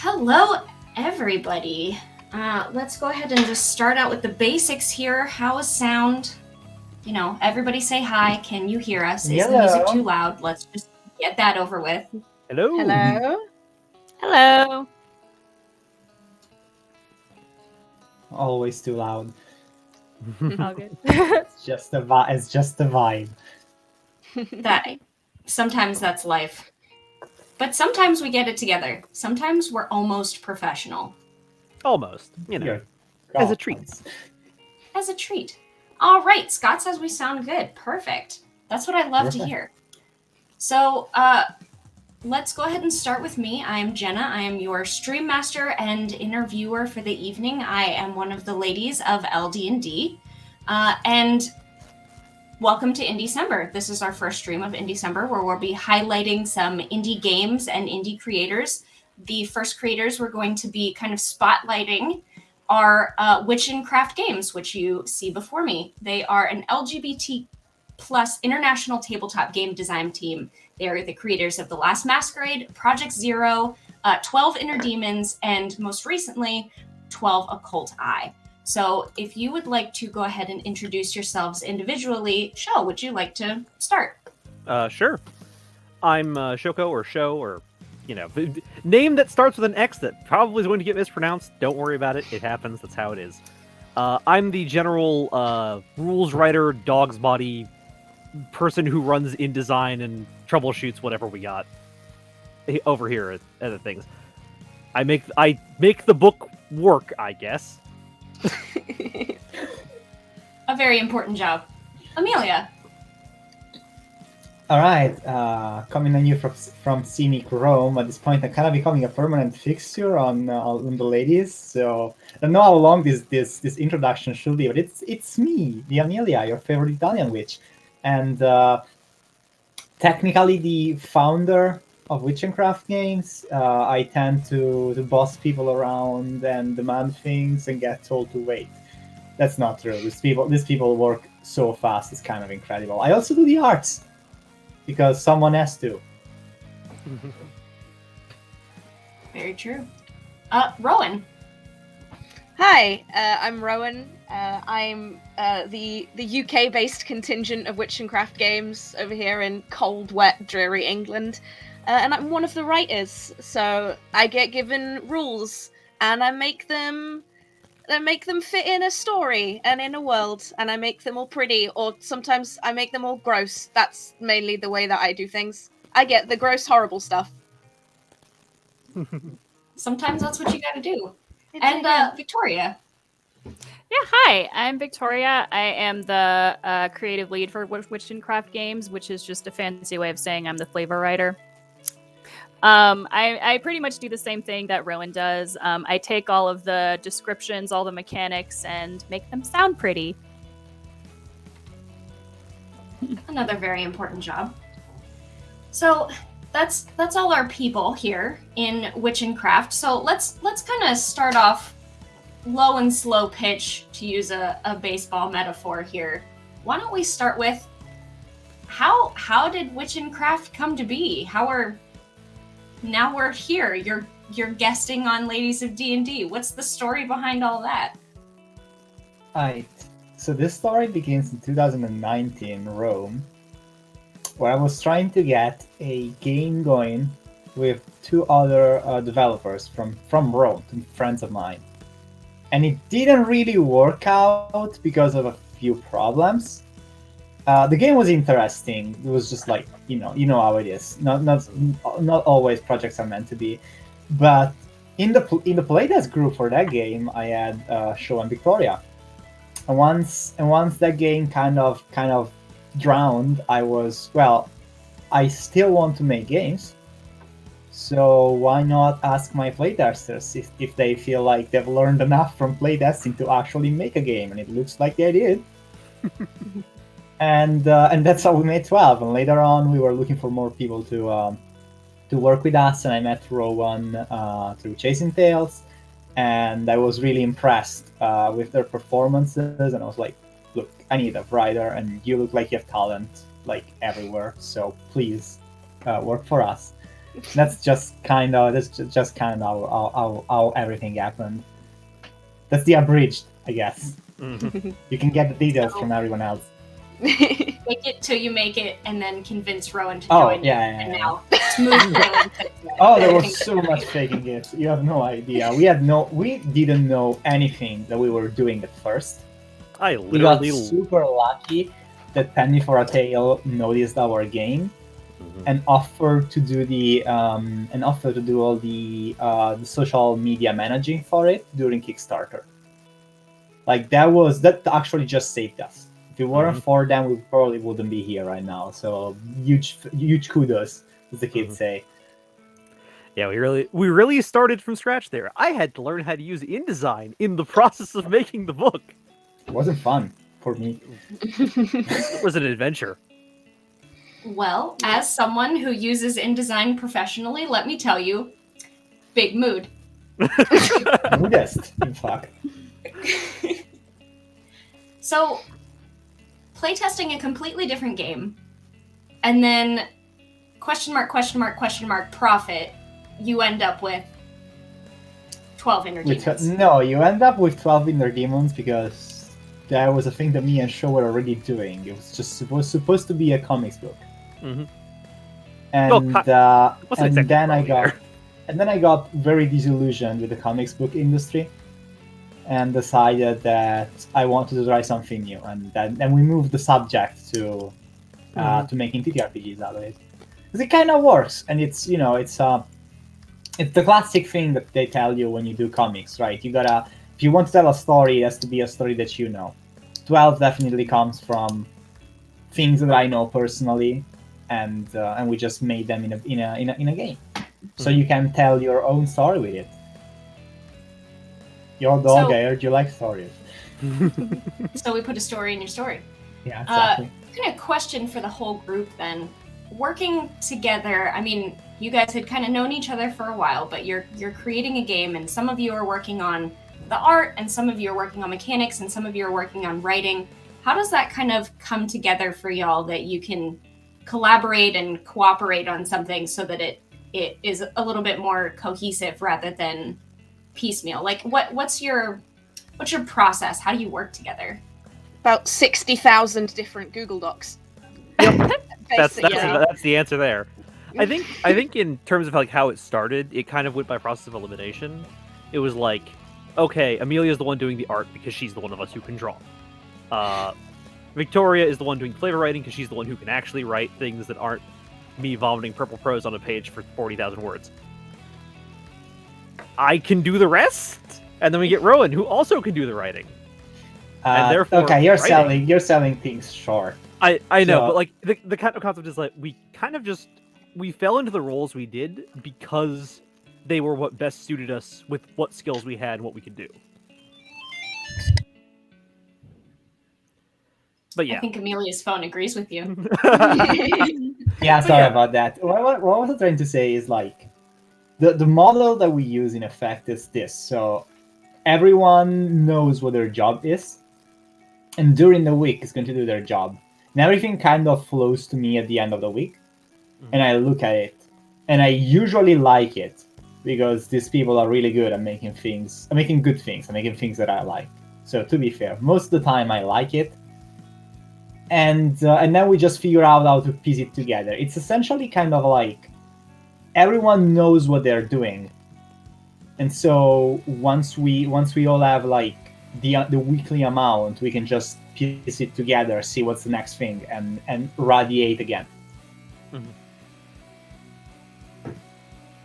Hello, everybody. Let's go ahead and just start out with the basics here. How is sound? Everybody say hi. Can you hear us? Is the music too loud? Let's just get that over with. Hello. Hello. Hello. Always too loud. All good. It's just a vibe. Sometimes that's life. But sometimes we get it together. Sometimes we're almost professional. Almost, as a treat. As a treat. All right, Scott says we sound good. Perfect. That's what I love to hear. So, let's go ahead and start with me. I'm Jenna. I am your stream master and interviewer for the evening. I am one of the ladies of LD&D. And welcome to Indecember. This is our first stream of Indecember, where we'll be highlighting some indie games and indie creators. The first creators we're going to be kind of spotlighting are Witch and Craft Games, which you see before me. They are an LGBT plus international tabletop game design team. They are the creators of The Last Masquerade, Project Zero, 12 Inner Demons, and most recently, 12 Occult Eye. So if you would like to go ahead and introduce yourselves individually, Sho, would you like to start? Sure. I'm Shoko or Sho or, name that starts with an X that probably is going to get mispronounced. Don't worry about it. It happens. That's how it is. I'm the general rules writer, dog's body person who runs InDesign and troubleshoots whatever we got over here at the things. I make the book work, I guess. A very important job. Amelia. All right, coming on you from scenic Rome. At this point, I'm kind of becoming a permanent fixture on the ladies. So I don't know how long this introduction should be, but it's me, the Amelia, your favorite Italian witch, and technically the founder of Witch and Craft Games. I tend to boss people around and demand things and get told to wait. That's not true. These people work so fast. It's kind of incredible. I also do the arts because someone has to. Very true. Rowan. Hi, I'm Rowan. I'm the UK-based contingent of Witch and Craft Games over here in cold, wet, dreary England. And I'm one of the writers, so I get given rules, and I make them fit in a story and in a world, and I make them all pretty, or sometimes I make them all gross. That's mainly the way that I do things. I get the gross, horrible stuff. Sometimes that's what you gotta do. Victoria. Yeah, hi. I'm Victoria. I am the creative lead for Witch and Craft Games, which is just a fancy way of saying I'm the flavor writer. I pretty much do the same thing that Rowan does. I take all of the descriptions, all the mechanics, and make them sound pretty. Another very important job. So that's all our people here in Witch and Craft. So let's kind of start off low and slow pitch, to use a baseball metaphor here. Why don't we start with how did Witch and Craft come to be? Now we're here. You're guesting on Ladies of D&D. What's the story behind all that? Right. So this story begins in 2019 in Rome, where I was trying to get a game going with two other developers from Rome, friends of mine. And it didn't really work out because of a few problems. The game was interesting. It was just like, you know how it is. Not always projects are meant to be. But in the playtest group for that game, I had Sho and Victoria. And once that game kind of drowned, I still want to make games. So why not ask my playtesters if they feel like they've learned enough from playtesting to actually make a game? And it looks like they did. And that's how we made 12. And later on, we were looking for more people to work with us. And I met Rowan through Chasing Tales, and I was really impressed with their performances. And I was like, "Look, I need a writer, and you look like you have talent like everywhere. So please work for us." That's just kind of how everything happened. That's the abridged, I guess. Mhm. You can get the details So- from everyone else. Make it till you make it, and then convince Rowan to Oh, join yeah, you. yeah, And yeah. now, smooth sailing. Oh, there was Everything's so good. much faking it. You have no idea. We didn't know anything that we were doing at first. I We got literally. super lucky that Penny for a Tale noticed our game Mhm. and offered to do all the social media managing for it during Kickstarter. Like that actually just saved us. If it weren't for them, we probably wouldn't be here right now. So huge kudos, as the kids say. Yeah, we really started from scratch there. I had to learn how to use InDesign in the process of making the book. It wasn't fun for me. It was an adventure. Well, as someone who uses InDesign professionally, let me tell you, big mood. Modest, in fact. So, playtesting a completely different game, and then question mark, profit, you end up with 12 Inner Demons. No, you end up with 12 Inner Demons because that was a thing that me and Sho were already doing. It was just supposed to be a comics book. Mhm. And Well, wasn't exactly then I wrong got either. and then I got very disillusioned with the comics book industry, and decided that I wanted to try something new. And then we moved the subject to making TTRPGs out of it, because it kind of works, and it's the classic thing that they tell you when you do comics, right? You gotta, if you want to tell a story, it has to be a story that you know. 12 definitely comes from things that I know personally, and we just made them in a game, so you can tell your own story with it. Your dog, So- I heard you like stories. So we put a story in your story. Yeah, exactly. Kind of question for the whole group then. Working together, I mean, you guys had kind of known each other for a while, but you're creating a game, and some of you are working on the art, and some of you are working on mechanics, and some of you are working on writing. How does that kind of come together for y'all that you can collaborate and cooperate on something so that it is a little bit more cohesive rather than piecemeal? Like, what's your process? How do you work together? About 60,000 different Google Docs. That's Basically. that's the answer there. I think in terms of like how it started, it kind of went by process of elimination. It was like, okay, Amelia's the one doing the art because she's the one of us who can draw. Victoria is the one doing flavor writing because she's the one who can actually write things that aren't me vomiting purple prose on a page for 40,000 words. I can do the rest, and then we get Rowan, who also can do the writing. And therefore, Okay, you're writing. selling things short. I know, So- but like the kind of concept is like we fell into the roles we did because they were what best suited us with what skills we had and what we could do. But I yeah. think Amelia's phone agrees with you. Yeah, But sorry yeah. about that. What I was trying to say is like the model that we use in effect is this. So everyone knows what their job is, and during the week is going to do their job. And everything kind of flows to me at the end of the week, and I look at it, and I usually like it because these people are really good at making good things, and making things that I like. So to be fair, most of the time I like it, and then we just figure out how to piece it together. It's essentially kind of like everyone knows what they're doing, and so once we all have like the weekly amount, we can just piece it together, see what's the next thing, and radiate again.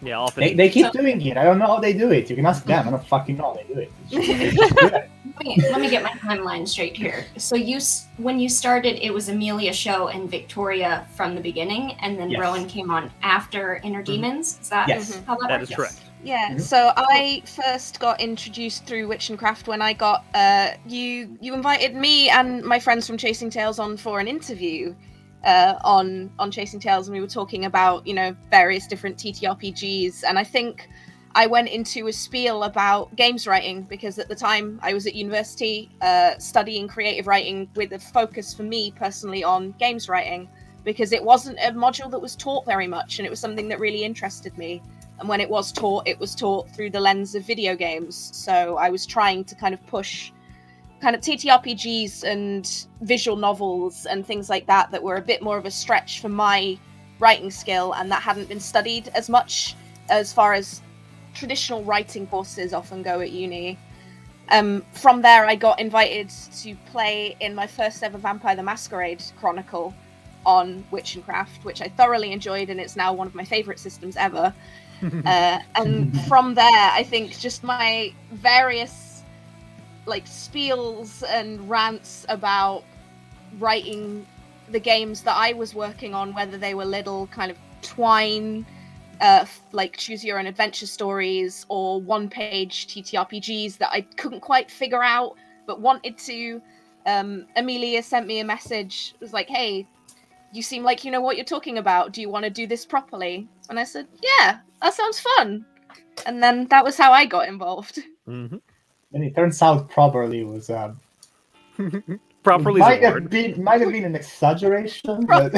Yeah, often They keep So- doing it. I don't know how they do it. You can ask them. I don't fucking know how they do it. They're just good at it. Let me get my timeline straight here. So when you started, it was Amelia, Show, and Victoria from the beginning, and then Yes. Rowan came on after Inner Demons. Is that Yes. how that that works? is correct. Yeah, Mhm. so I first got introduced through Witch and Craft when I got you invited me and my friends from Chasing Tales on for an interview on Chasing Tales, and we were talking about various different TTRPGs, and I think I went into a spiel about games writing because at the time I was at university studying creative writing with a focus for me personally on games writing, because it wasn't a module that was taught very much, and it was something that really interested me. And when it was taught through the lens of video games. So I was trying to kind of push kind of TTRPGs and visual novels and things like that were a bit more of a stretch for my writing skill, and that hadn't been studied as much as far as traditional writing courses often go at uni. From there, I got invited to play in my first ever Vampire the Masquerade Chronicle on Witchcraft, which I thoroughly enjoyed, and it's now one of my favorite systems ever. And from there, I think just my various like spiels and rants about writing the games that I was working on, whether they were little kind of twine, like choose your own adventure stories, or one-page TTRPGs that I couldn't quite figure out but wanted to. Amelia sent me a message. It was like, "Hey, you seem like you know what you're talking about. Do you want to do this properly?" And I said, "Yeah, that sounds fun." And then that was how I got involved. Mm-hmm. And it turns out properly was Properly might is a have word. been an exaggeration, but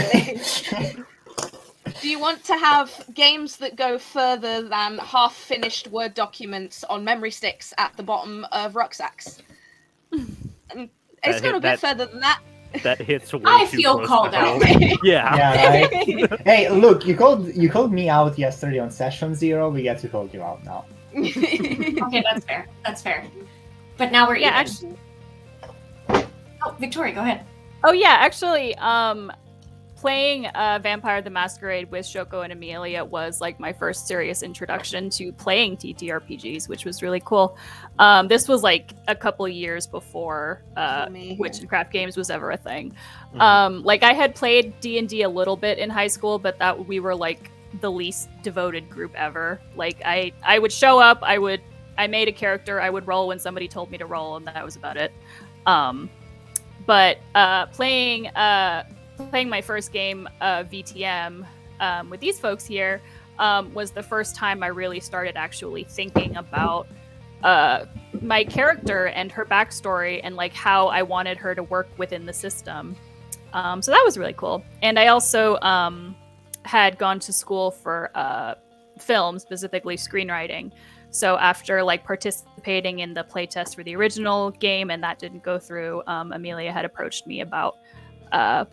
Do you want to have games that go further than half-finished Word documents on memory sticks at the bottom of rucksacks? And it's gone a bit further than that. That hits way I too feel close called to out. home. Yeah. yeah. Right? Hey, look, you called me out yesterday on session 0. We get to call you out now. Okay, that's fair. That's fair. But now we're Yeah, even. actually. Oh, Victoria, go ahead. Oh yeah, actually, playing Vampire the Masquerade with Shoko and Amelia was like my first serious introduction to playing TTRPGs, which was really cool. This was like a couple of years before Witch and Craft Games was ever a thing. Mhm. Like I had played D&D a little bit in high school, but that we were like the least devoted group ever. Like I would show up, I made a character, I would roll when somebody told me to roll, and that was about it. But playing my first game, VTM, with these folks here, was the first time I really started actually thinking about my character and her backstory and like how I wanted her to work within the system. So that was really cool. And I also had gone to school for film, specifically screenwriting. So after like participating in the playtest for the original game and that didn't go through, Amelia had approached me about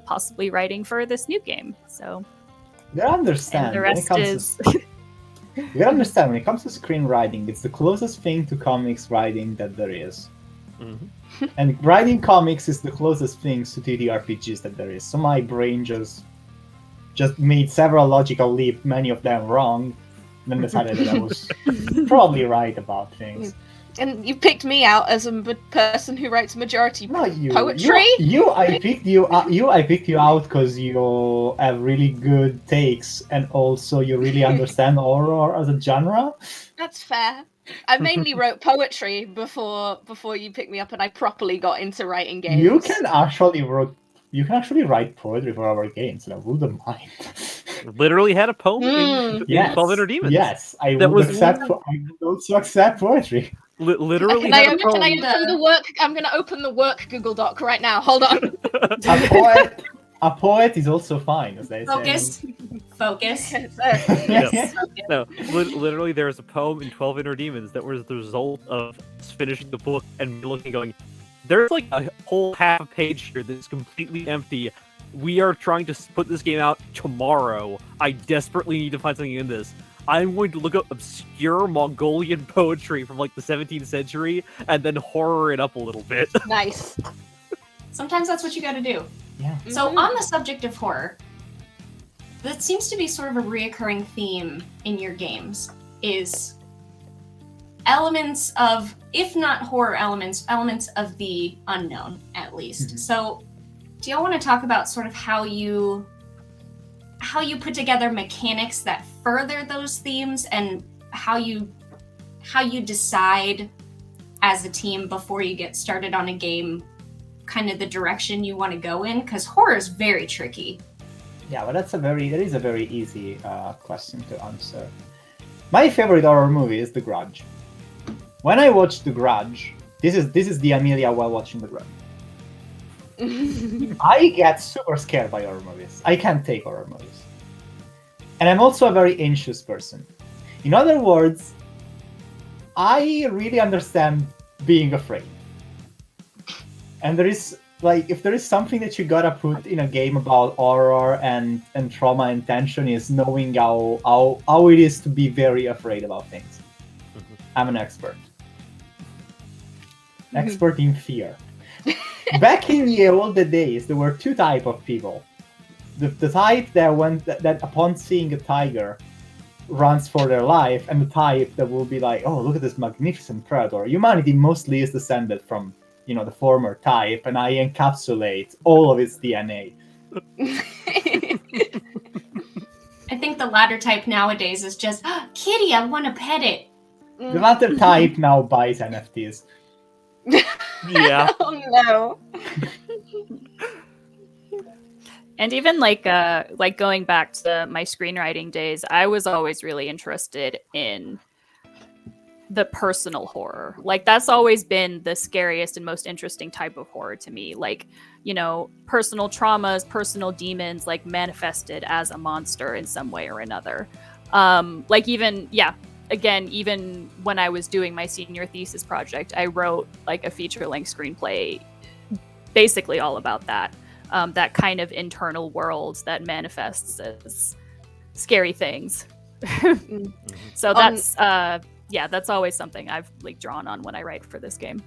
possibly writing for this new game. So You gotta understand. and the when it rest comes is you gotta understand when it comes to screenwriting, it's the closest thing to comics writing that there is. Mhm. And writing comics is the closest things to TTRPGs that there is. So my brain just made several logical leaps, many of them wrong, and then decided that I was probably right about things. And you picked me out as a person who writes majority Not you. poetry. I picked you. I picked you out because you have really good takes, and also you really understand horror as a genre. That's fair. I mainly wrote poetry before you picked me up, and I properly got into writing games. You can actually write poetry for our games, and I wouldn't mind. Literally had a poem in Yes. 1200 Demons. Yes, I That would was- accept. I would also accept poetry. Literally Can I had a poem. open the work? I'm going to open the work Google Doc right now. Hold on. A poet is also fine, as they Focus. Focus. say. Yes. No, literally, there's a poem in 1200 Demons that was the result of finishing the book and looking, going, there's like a whole half a page here that's completely empty. We are trying to put this game out tomorrow. I desperately need to find something in this. I'm going to look up obscure Mongolian poetry from like the 17th century and then horror it up a little bit. Nice. Sometimes that's what you gotta do. Yeah. So, Mhm. on the subject of horror, that seems to be sort of a reoccurring theme in your games, is elements of, if not horror elements of the unknown, at least. Mhm. So, do y'all want to talk about sort of how you put together mechanics that further those themes, and how you decide as a team before you get started on a game, kind of the direction you want to go in? Because horror is very tricky. Yeah, but that is a very easy question to answer. My favorite horror movie is The Grudge. When I watched The Grudge, this is the Amelia while watching The Grudge. I get super scared by horror movies. I can't take horror movies. And I'm also a very anxious person. In other words, I really understand being afraid. And there is, like, if there is something that you gotta put in a game about horror and trauma and tension, is knowing how it is to be very afraid about things. I'm an expert. Expert in fear. Back in the older days, there were two type of people. The type that upon seeing a tiger runs for their life, and the type that will be like, oh, look at this magnificent predator. Humanity mostly is descended from, the former type, and I encapsulate all of its DNA. I think the latter type nowadays is just, kitty, I want to pet it. The latter type now buys NFTs. Yeah. Oh no. And even like going back to my screenwriting days, I was always really interested in the personal horror. Like that's always been the scariest and most interesting type of horror to me. Like, personal traumas, personal demons, like manifested as a monster in some way or another. Like even when I was doing my senior thesis project, I wrote like a feature-length screenplay basically all about that. That kind of internal world that manifests as scary things. So that's always something I've like drawn on when I write for this game.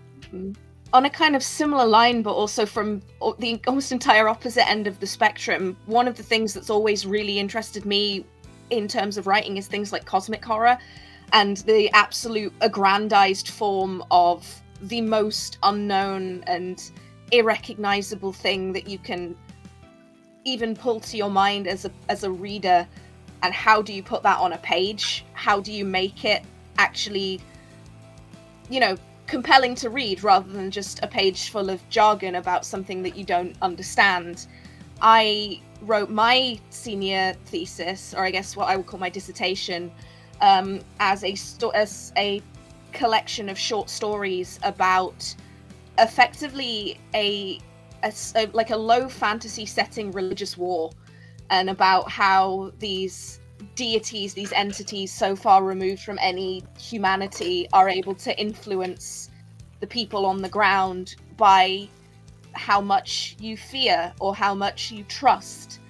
On a kind of similar line, but also from the almost entire opposite end of the spectrum, one of the things that's always really interested me in terms of writing is things like cosmic horror and the absolute aggrandized form of the most unknown and irrecognizable thing that you can even pull to your mind as a reader. And how do you put that on a page? How do you make it actually, compelling to read rather than just a page full of jargon about something that you don't understand? I wrote my senior thesis, or I guess what I would call my dissertation, as a collection of short stories about effectively a low fantasy setting religious war, and about how these deities, these entities so far removed from any humanity, are able to influence the people on the ground by how much you fear or how much you trust.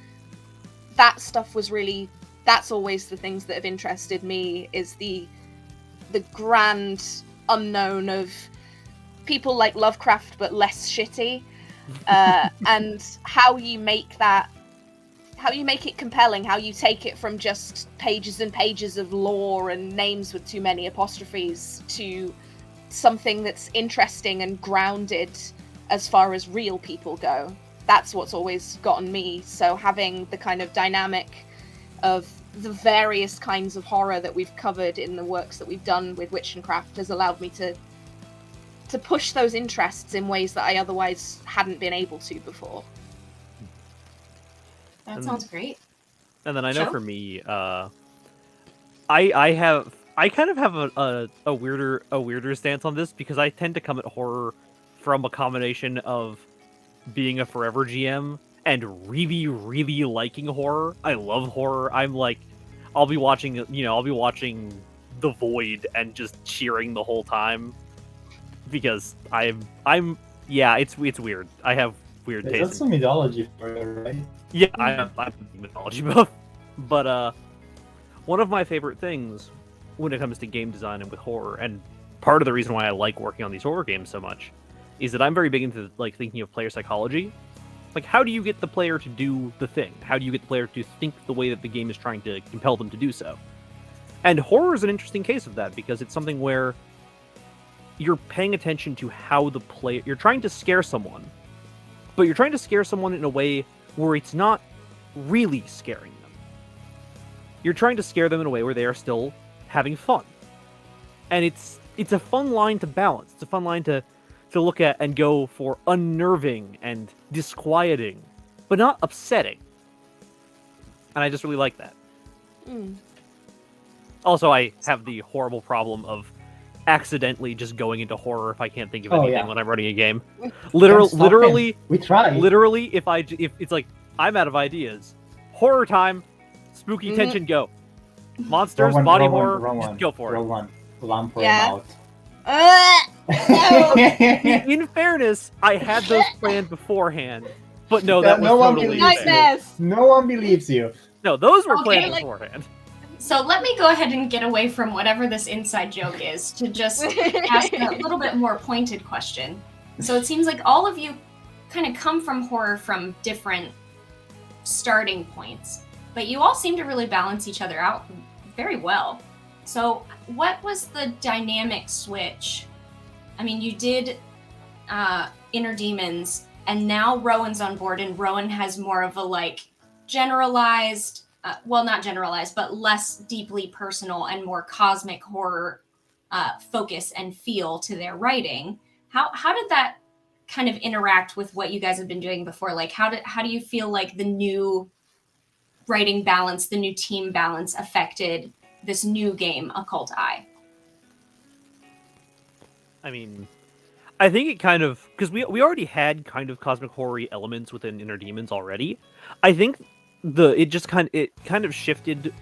That stuff that's always the things that have interested me, is the grand unknown of people like Lovecraft but less shitty, and how you make it compelling, how you take it from just pages and pages of lore and names with too many apostrophes to something that's interesting and grounded as far as real people go. That's what's always gotten me. So having the kind of dynamic of the various kinds of horror that we've covered in the works that we've done with Witch and Craft has allowed me to push those interests in ways that I otherwise hadn't been able to before. That sounds great. And then I know Sure. for me, I kind of have a weirder stance on this, because I tend to come at horror from a combination of being a forever GM and really, really liking horror. I love horror. I'm like, I'll be watching The Void and just cheering the whole time, because it's weird. I have weird There's taste. also mythology for it, right? Yeah, I'm mythology buff. But one of my favorite things when it comes to game design and with horror, and part of the reason why I like working on these horror games so much, is that I'm very big into like thinking of player psychology. Like, how do you get the player to do the thing? How do you get the player to think the way that the game is trying to compel them to do so? And horror is an interesting case of that, because it's something where you're paying attention to how the player... You're trying to scare someone, but you're trying to scare someone in a way where it's not really scaring them. You're trying to scare them in a way where they are still having fun. And it's a fun line to balance. It's a fun line to look at and go for unnerving and disquieting, but not upsetting. And I just really like that. Also, I have the horrible problem of accidentally just going into horror if I can't think of Oh, anything yeah. when I'm running a game. Can't stop Literally, him. We try. literally, if it's like I'm out of ideas, horror time, spooky Mhm. tension, go. Monsters, Wrong one, body wrong one, horror, wrong just one, go for wrong it. one. Lamp for Yeah. him out. In fairness, I had those planned beforehand, but no, that was No one totally believes unfair. you. Nightmares. No one believes you. No, those were Okay, planned like- beforehand. So let me go ahead and get away from whatever this inside joke is to just ask a little bit more pointed question. So it seems like all of you kind of come from horror from different starting points, but you all seem to really balance each other out very well. So what was the dynamic switch? I mean, you did Inner Demons, and now Rowan's on board, and Rowan has more of a like generalized, well, not generalized, but less deeply personal and more cosmic horror focus and feel to their writing. How did that kind of interact with what you guys have been doing before? Like, how do you feel like the new writing balance, the new team balance affected this new game, Occult Eye? I mean, I think it kind of because we already had kind of cosmic horror elements within Inner Demons already. I think it kind of shifted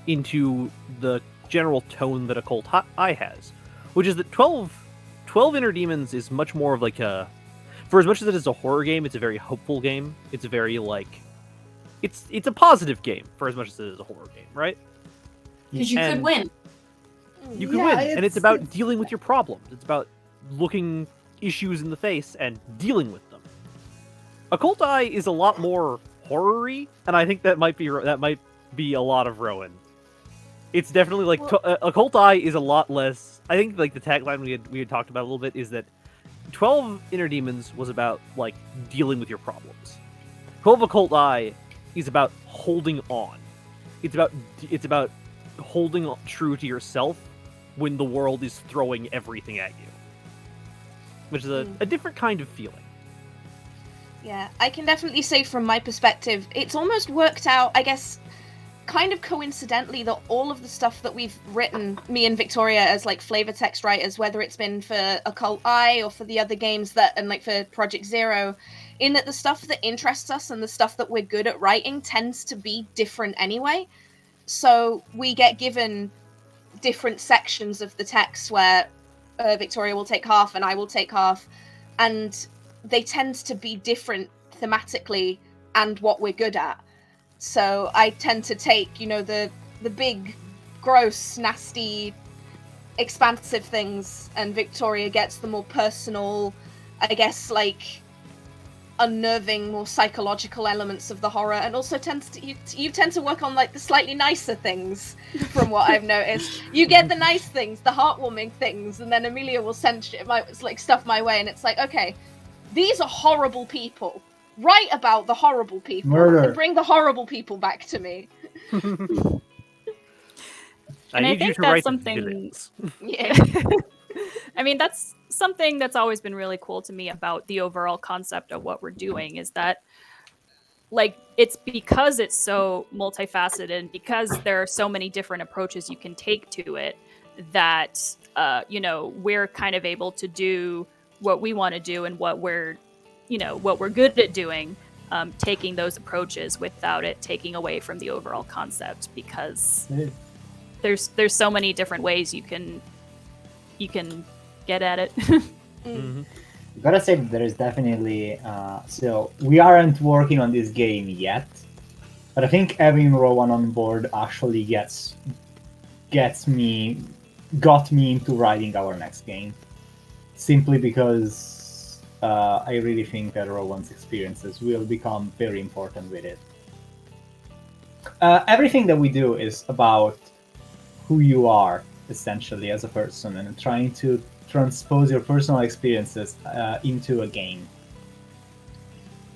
into the general tone that Occult Eye has, which is that 12 Inner Demons is much more of like a, for as much as it is a horror game, it's a very hopeful game. It's a very like it's a positive game for as much as it is a horror game, right? Because you could And- win. You can Yeah, win, and it's- it's about dealing with your problems. It's about looking issues in the face and dealing with them. Occult Eye is a lot more horror-y, and I think that might be a lot of Rowan. It's definitely like Occult Eye is a lot less. I think like the tagline we had talked about a little bit is that 12 Inner Demons was about like dealing with your problems. 12 Occult Eye is about holding on. It's about holding true to yourself when the world is throwing everything at you, which is a different kind of feeling. Yeah, I can definitely say from my perspective, it's almost worked out, I guess, kind of coincidentally, that all of the stuff that we've written, me and Victoria as like flavor text writers, whether it's been for Occult Eye or for the other games and like for Project Zero, in that the stuff that interests us and the stuff that we're good at writing tends to be different anyway. So we get given different sections of the text where Victoria will take half and I will take half, and they tend to be different thematically and what we're good at. So I tend to take, the big, gross, nasty, expansive things, and Victoria gets the more personal, I guess, like unnerving, more psychological elements of the horror, and also you tend to work on like the slightly nicer things from what I've noticed. You get the nice things, the heartwarming things, and then Amelia will send stuff my way, and it's like, okay, these are horrible people. Write about the horrible people Murder. and bring the horrible people back to me. I And I need you think to that's write something- this. Yeah. I mean, that's something that's always been really cool to me about the overall concept of what we're doing is that, like, it's because it's so multifaceted and because there are so many different approaches you can take to it that, we're kind of able to do what we want to do and what we're good at doing, taking those approaches without it taking away from the overall concept, because there's so many different ways you can get at it. Mhm. Gotta say that there is definitely so we aren't working on this game yet, but I think having Rowan on board actually got me into writing our next game, simply because I really think that Rowan's experiences will become very important with it. Everything that we do is about who you are essentially as a person, and trying to transpose your personal experiences into a game.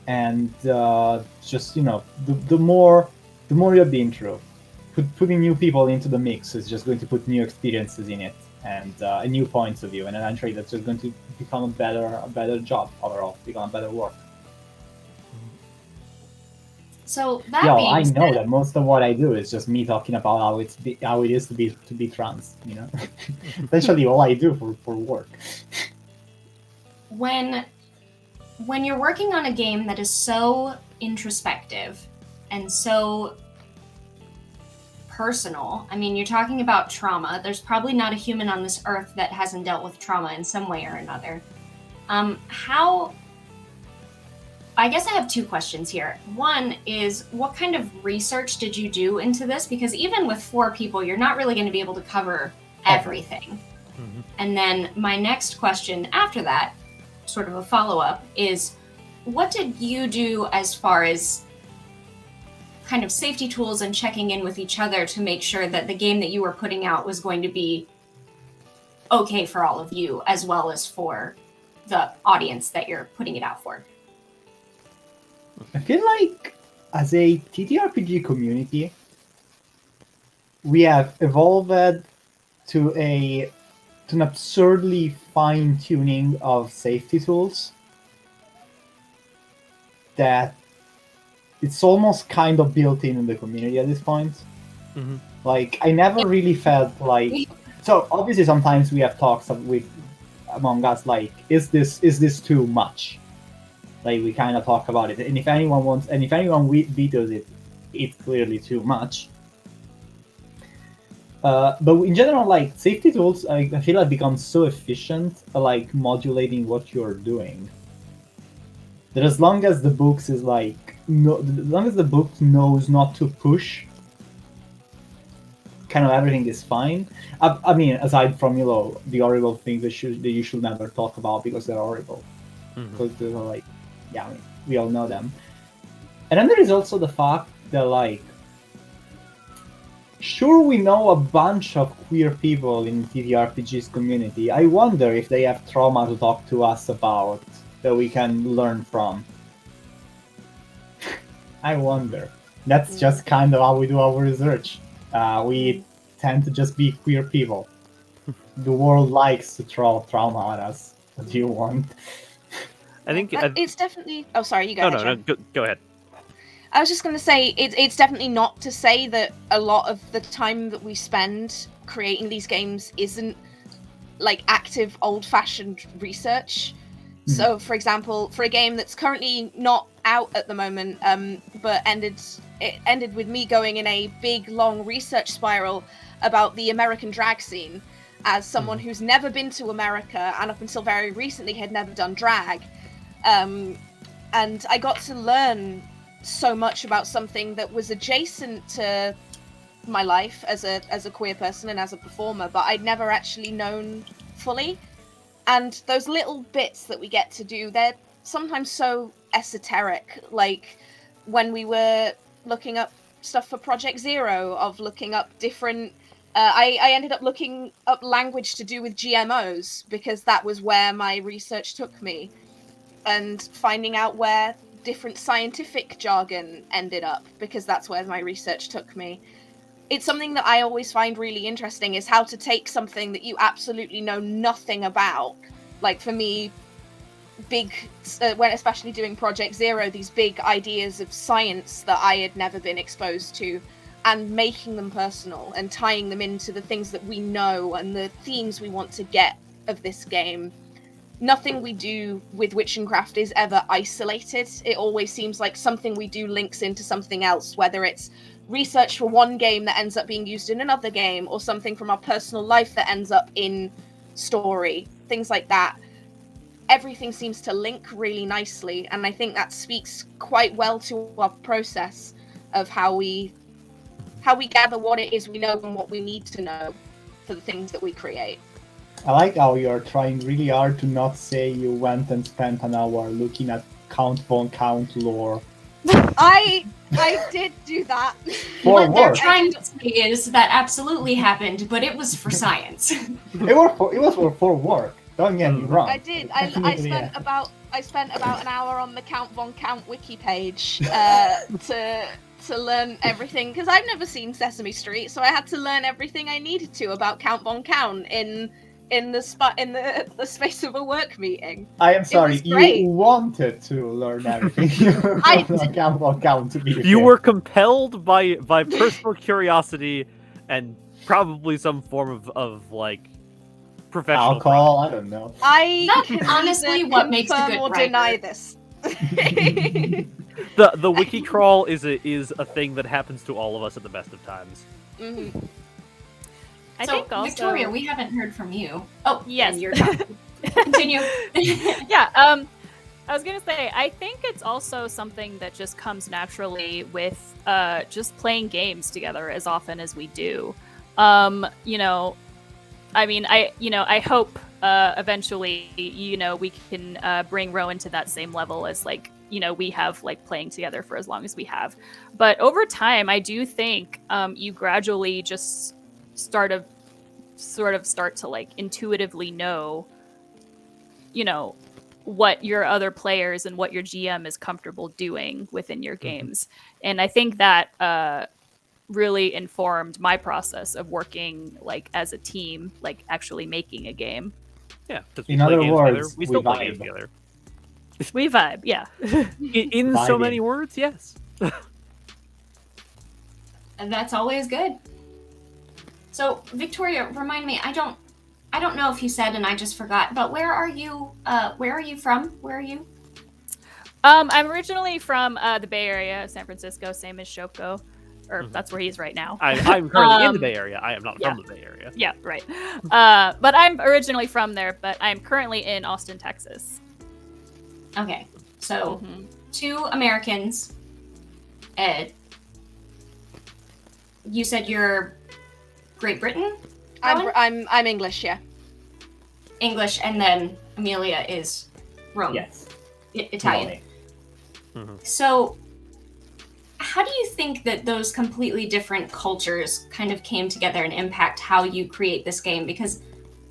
And just the more you're being true, putting new people into the mix is just going to put new experiences in it and new points of view, and eventually that's just going to become a better job overall, become a better work. So that Yo, being I said, know that most of what I do is just me talking about how it is to be trans. Essentially all I do for work. when you're working on a game that is so introspective and so personal, I mean, you're talking about trauma. There's probably not a human on this earth that hasn't dealt with trauma in some way or another. I guess I have two questions here. One is, what kind of research did you do into this? Because even with 4 people, you're not really going to be able to cover everything. Mhm. And then my next question after that, sort of a follow-up, is what did you do as far as kind of safety tools and checking in with each other to make sure that the game that you were putting out was going to be okay for all of you, as well as for the audience that you're putting it out for? I feel like as a TTRPG community, we have evolved to an absurdly fine tuning of safety tools that it's almost kind of built in the community at this point. Mhm. Like, I never really felt like. So obviously, sometimes we have talks among us, like, is this too much? Like, we kind of talk about it, and if anyone vetoes it, it's clearly too much. But in general, like, safety tools, I feel like become so efficient, like modulating what you're doing, that as long as the books is like as long as the book knows not to push, kind of everything is fine. I mean, aside from the horrible things that you should never talk about because they're horrible. Mhm. Because they're like, yeah, I mean, we all know them. And then there is also the fact that, like, sure, we know a bunch of queer people in TTRPG's community. I wonder if they have trauma to talk to us about that we can learn from. I wonder. That's just kind of how we do our research. We tend to just be queer people. The world likes to throw trauma at us. What do you want? I think. It's definitely. Oh, sorry, you go No, ahead. no, Jen. no. Go ahead. I was just going to say it's definitely not to say that a lot of the time that we spend creating these games isn't like active old-fashioned research. So, for example, for a game that's currently not out at the moment, but it ended with me going in a big, long research spiral about the American drag scene as someone who's never been to America and up until very recently had never done drag. And I got to learn so much about something that was adjacent to my life as a queer person and as a performer, but I'd never actually known fully. And those little bits that we get to do, they're sometimes so esoteric. Like when we were looking up stuff for Project Zero, of looking up different. I ended up looking up language to do with GMOs because that was where my research took me, and finding out where different scientific jargon ended up because that's where my research took me. It's something that I always find really interesting, is how to take something that you absolutely know nothing about. Like for me, when especially doing Project Zero, these big ideas of science that I had never been exposed to, and making them personal and tying them into the things that we know and the themes we want to get of this game. Nothing we do with Witchcraft is ever isolated. It always seems like something we do links into something else, whether it's research for one game that ends up being used in another game, or something from our personal life that ends up in story, things like that. Everything seems to link really nicely, and I think that speaks quite well to our process of how we gather what it is we know and what we need to know for the things that we create. I like how you're trying really hard to not say you went and spent an hour looking at Count Von Count lore. I did do that. For What they're work. trying to say is that absolutely happened, but it was for science. It was for work. Don't get me wrong. I did. I spent about an hour on the Count Von Count wiki page to learn everything, because I've never seen Sesame Street, so I had to learn everything I needed to about Count Von Count in in the the space of a work meeting. I am sorry, was great. you wanted to learn everything. I Account to be You fair. were compelled by personal curiosity and probably some form of like professional alcohol. I don't know. I That's can honestly neither what makes a confirm good or writer. deny this. The wiki crawl is a thing that happens to all of us at the best of times. Mhm. I so, think also Victoria, we haven't heard from you. Oh, Yes. and you're done. Continue. yeah. I was gonna say I think it's also something that just comes naturally with just playing games together as often as we do. You know, I mean, I hope eventually, we can bring Rowan to that same level as like, we have like playing together for as long as we have. But over time, I do think you gradually just start to like intuitively know, what your other players and what your GM is comfortable doing within your games. And I think that really informed my process of working like as a team, like actually making a game. Yeah, 'cause In we play other games words, together. We we still play games vibe. together. We vibe, yeah. In so Vibing. many words, yes. And that's always good. So, Victoria, remind me, I don't know if you said and I just forgot, but where are you from? Where are you? I'm originally from the Bay Area, San Francisco, same as Shoko, or that's where he is right now. I'm currently in the Um, Bay Area. I am not yeah. from the Bay Area. Yeah, right. But I'm originally from there, but I'm currently in Austin, Texas. Okay. So, Mhm. 2 Americans. You said you're Great Britain? Rowan? I'm English, yeah. English, and then Amelia is Rome. Yes. Italian. Molly. So, how do you think that those completely different cultures kind of came together and impact how you create this game? Because,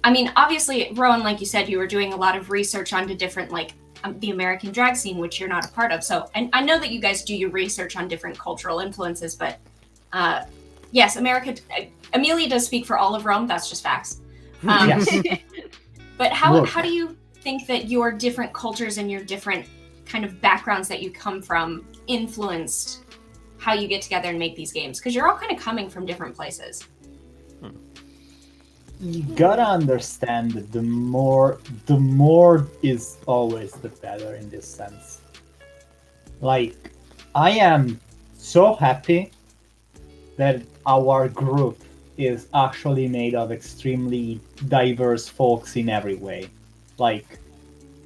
I mean, obviously, Rowan, like you said, you were doing a lot of research onto different, like, the American drag scene, which you're not a part of. So, I know that you guys do your research on different cultural influences, but yes, Amelia does speak for all of Rome. That's just facts. Yes. But how Look. do you think that your different cultures and your different kind of backgrounds that you come from influenced how you get together and make these games? Because you're all kind of coming from different places. You gotta understand that the more is always the better in this sense. Like, I am so happy that our group is actually made of extremely diverse folks in every way. Like,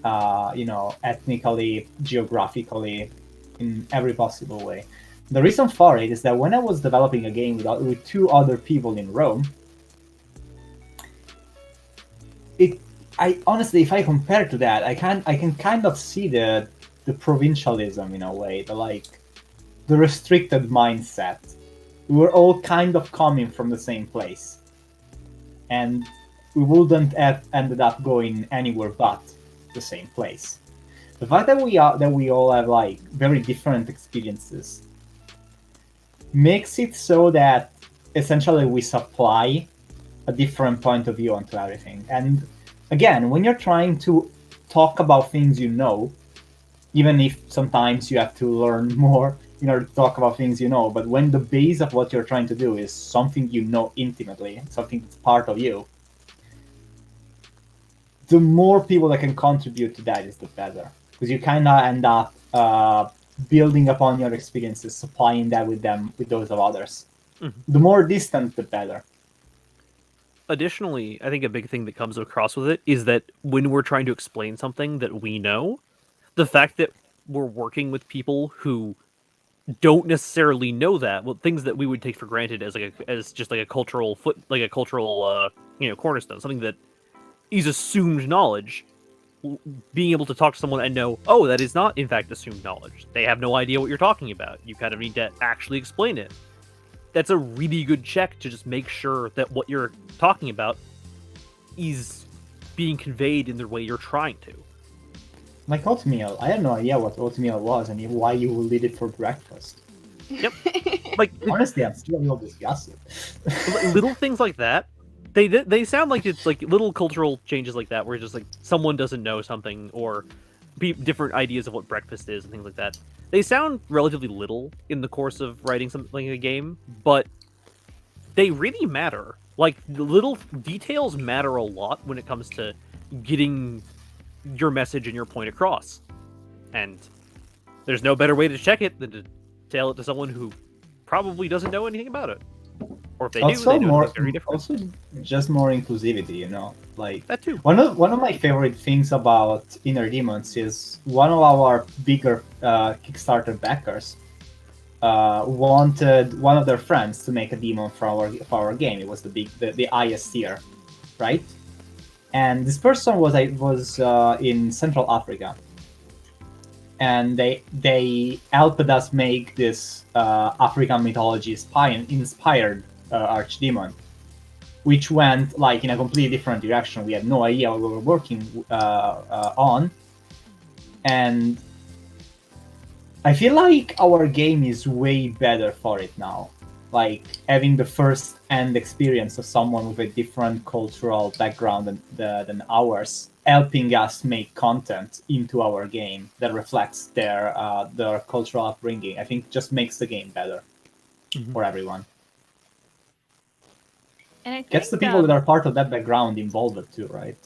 ethnically, geographically, in every possible way. The reason for it is that when I was developing a game with 2 other people in Rome, I honestly, if I compare to that, I can kind of see the provincialism in a way, the restricted mindset. We were all kind of coming from the same place, and we wouldn't have ended up going anywhere but the same place. The fact that we all have like very different experiences makes it so that essentially we supply a different point of view onto everything. And again, when you're trying to talk about things you know, even if sometimes you have to learn more in order to talk about things you know, but when the base of what you're trying to do is something you know intimately, something that's part of you, the more people that can contribute to that is the better. Because you kind of end up building upon your experiences, supplying that with those of others. Mm-hmm. The more distant, the better. Additionally, I think a big thing that comes across with it is that when we're trying to explain something that we know, the fact that we're working with people who don't necessarily know that, well, things that we would take for granted as just like a cultural cornerstone, something that is assumed knowledge, being able to talk to someone and know, oh, that is not in fact assumed knowledge. They have no idea what you're talking about. You kind of need to actually explain it. That's a really good check to just make sure that what you're talking about is being conveyed in the way you're trying to. Like oatmeal. I had no idea what oatmeal was and why you would eat it for breakfast. Yep. Like, Honestly, I'm still a little disgusted. little things like that They sound like it's like little cultural changes like that, where just like someone doesn't know something or different ideas of what breakfast is and things like that. They sound relatively little in the course of writing something like a game, but they really matter. Like the little details matter a lot when it comes to getting your message and your point across. And there's no better way to check it than to tell it to someone who probably doesn't know anything about it. Or if they do, Also, they do more something very different. also just more inclusivity, you know, like That too. one of my favorite things about Inner Demons is one of our bigger Kickstarter backers wanted one of their friends to make a demon for our game. It was the highest tier, right? And this person was in Central Africa, and they helped us make this African mythology inspired archdemon, which went like in a completely different direction. We had no idea what we were working on, and I feel like our game is way better for it now. Like having the first-hand experience of someone with a different cultural background than ours, helping us make content into our game that reflects their cultural upbringing. I think just makes the game better for everyone. And I think, Gets the people that are part of that background involved too, right?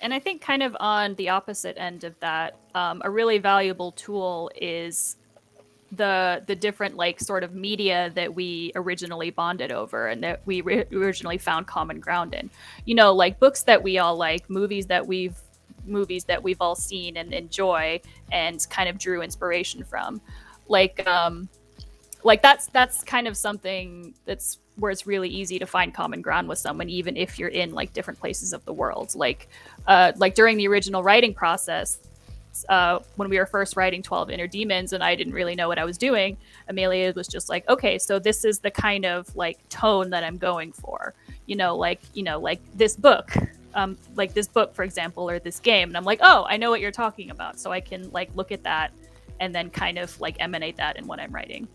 And I think kind of on the opposite end of that, a really valuable tool is the different like sort of media that we originally bonded over and that we originally found common ground in. You know, like books that we all like, movies that we've all seen and enjoy and kind of drew inspiration from. Like that's kind of something that's where it's really easy to find common ground with someone, even if you're in like different places of the world. Like during the original writing process, when we were first writing 12 Inner Demons and I didn't really know what I was doing, Amelia was just like, okay, so this is the kind of like tone that I'm going for, like this book, for example, or this game. And I'm like, oh, I know what you're talking about. So I can like look at that and then kind of like emanate that in what I'm writing.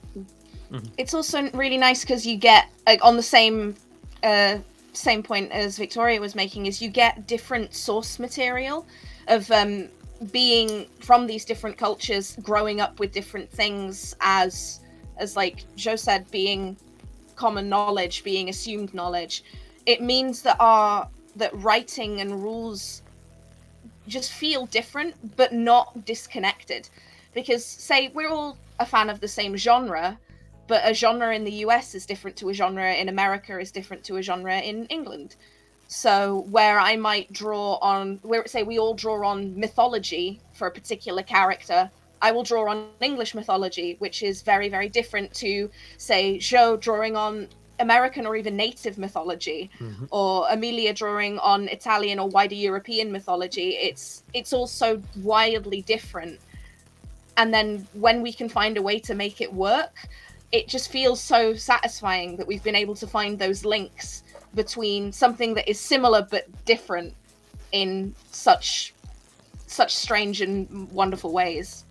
It's also really nice because you get like on the same point as Victoria was making, is you get different source material of being from these different cultures, growing up with different things, as like Joe said, being common knowledge, being assumed knowledge. It means that writing and rules just feel different but not disconnected, because say we're all a fan of the same genre, but a genre in the US is different to a genre in America is different to a genre in England. So where I might say we all draw on mythology for a particular character, I will draw on English mythology, which is very, very different to, say, Joe drawing on American or even native mythology, or Amelia drawing on Italian or wider European mythology. It's all so wildly different. And then when we can find a way to make it work, it just feels so satisfying that we've been able to find those links between something that is similar but different in such strange and wonderful ways.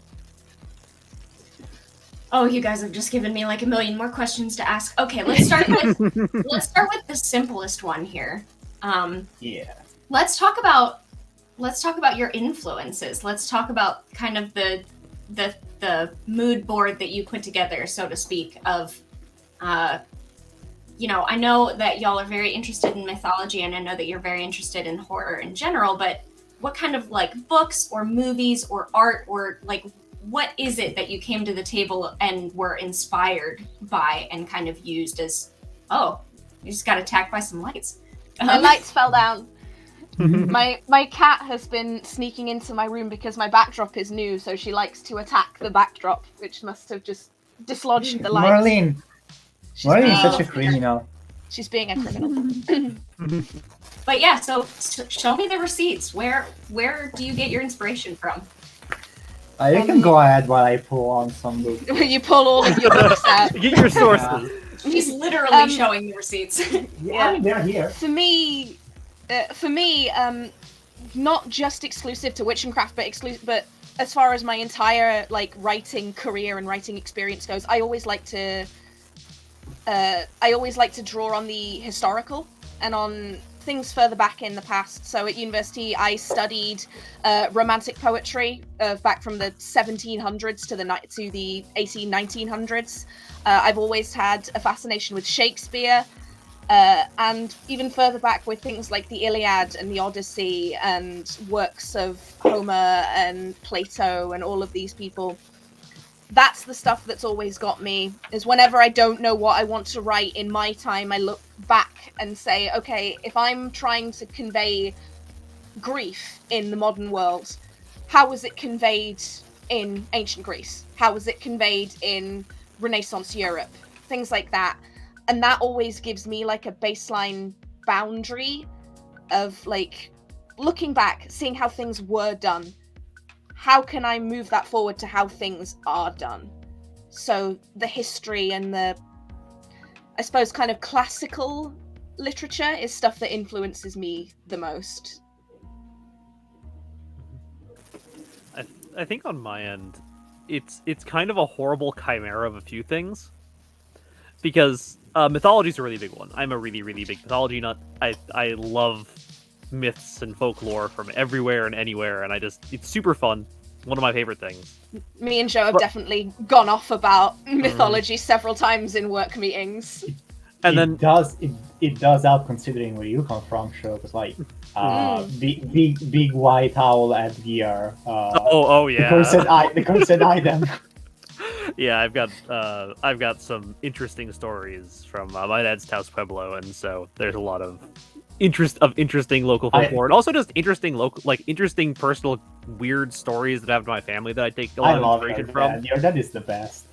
Oh, you guys have just given me like a million more questions to ask. Okay, let's start with the simplest one here. Yeah. Let's talk about your influences. Let's talk about kind of the mood board that you put together, so to speak, of I know that y'all are very interested in mythology, and I know that you're very interested in horror in general, but what kind of like books or movies or art or like what is it that you came to the table and were inspired by and kind of used as, oh, you just got attacked by some lights? My lights fell down. My cat has been sneaking into my room because my backdrop is new, so she likes to attack the backdrop, which must have just dislodged the lights. Marlene is such a criminal. She's being a criminal. But yeah, so show me the receipts. Where do you get your inspiration from? You can go ahead while I pull on some books. You pull all of your books out. Get your sources. She's literally showing the receipts. Yeah, they're here. For me, not just exclusive to Witch and Craft, but as far as my entire like writing career and writing experience goes, I always like to I always like to draw on the historical and on things further back in the past. So at university, I studied romantic poetry back from the 1700s to the 1900s. I've always had a fascination with Shakespeare, and even further back with things like the Iliad and the Odyssey and works of Homer and Plato and all of these people. That's the stuff that's always got me, is whenever I don't know what I want to write in my time, I look back and say, okay, if I'm trying to convey grief in the modern world, how was it conveyed in ancient Greece? How was it conveyed in Renaissance Europe? Things like that. And that always gives me like a baseline boundary of like looking back, seeing how things were done. How can I move that forward to how things are done? So the history and the, I suppose, kind of classical literature is stuff that influences me the most. I think on my end, it's kind of a horrible chimera of a few things, because mythology is a really big one. I'm a really, really big mythology nut. I love myths and folklore from everywhere and anywhere, and it's super fun. One of my favorite things. Me and Joe have definitely gone off about mythology several times in work meetings. And it does help considering where you come from, Joe, because like big white owl headgear. Oh yeah. The cursed item. Yeah, I've got some interesting stories from my dad's Taos Pueblo, and so there's a lot of interesting local folklore, and also just interesting personal weird stories that happen to my family that I take a lot of inspiration from. Your dad is the best.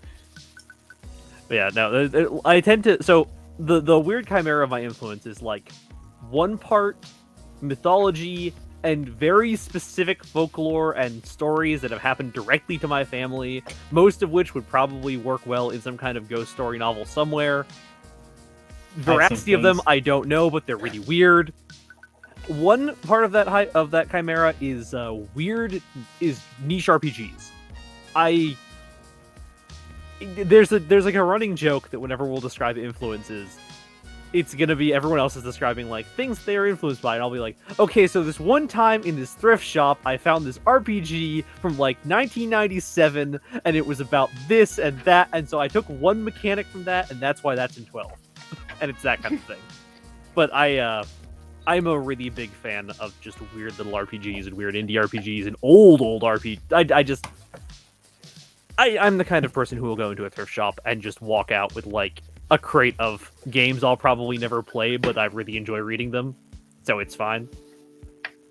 But yeah, no, I tend to. So the weird chimera of my influence is like one part mythology and very specific folklore and stories that have happened directly to my family, most of which would probably work well in some kind of ghost story novel somewhere. Veracity of them, I don't know, but they're really weird. One part of that chimera is niche RPGs. There's like a running joke that whenever we'll describe influences, it's gonna be everyone else is describing like things they're influenced by, and I'll be like, okay, so this one time in this thrift shop, I found this RPG from like 1997, and it was about this and that, and so I took one mechanic from that, and that's why that's in 12. And it's that kind of thing. But I'm a really big fan of just weird little RPGs and weird indie RPGs and old RPGs. I'm the kind of person who will go into a thrift shop and just walk out with like a crate of games I'll probably never play, but I really enjoy reading them, so it's fine.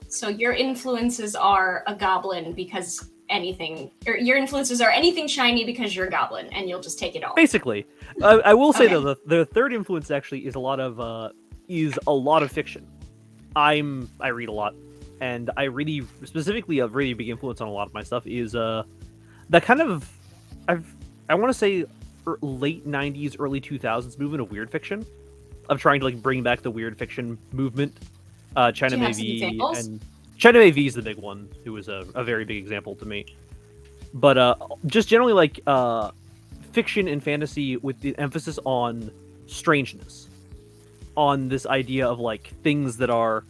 So your influences are a goblin because your influences are anything shiny because you're a goblin, and you'll just take it all. Basically, I will say though the third influence actually is a lot of fiction. I read a lot, and I really specifically a really big influence on a lot of my stuff is that kind of I want to say late 90s, early 2000s movement of weird fiction, of trying to like bring back the weird fiction movement. China May V and China May V is the big one, who was a very big example to me. But just generally like fiction and fantasy with the emphasis on strangeness, on this idea of like things that are.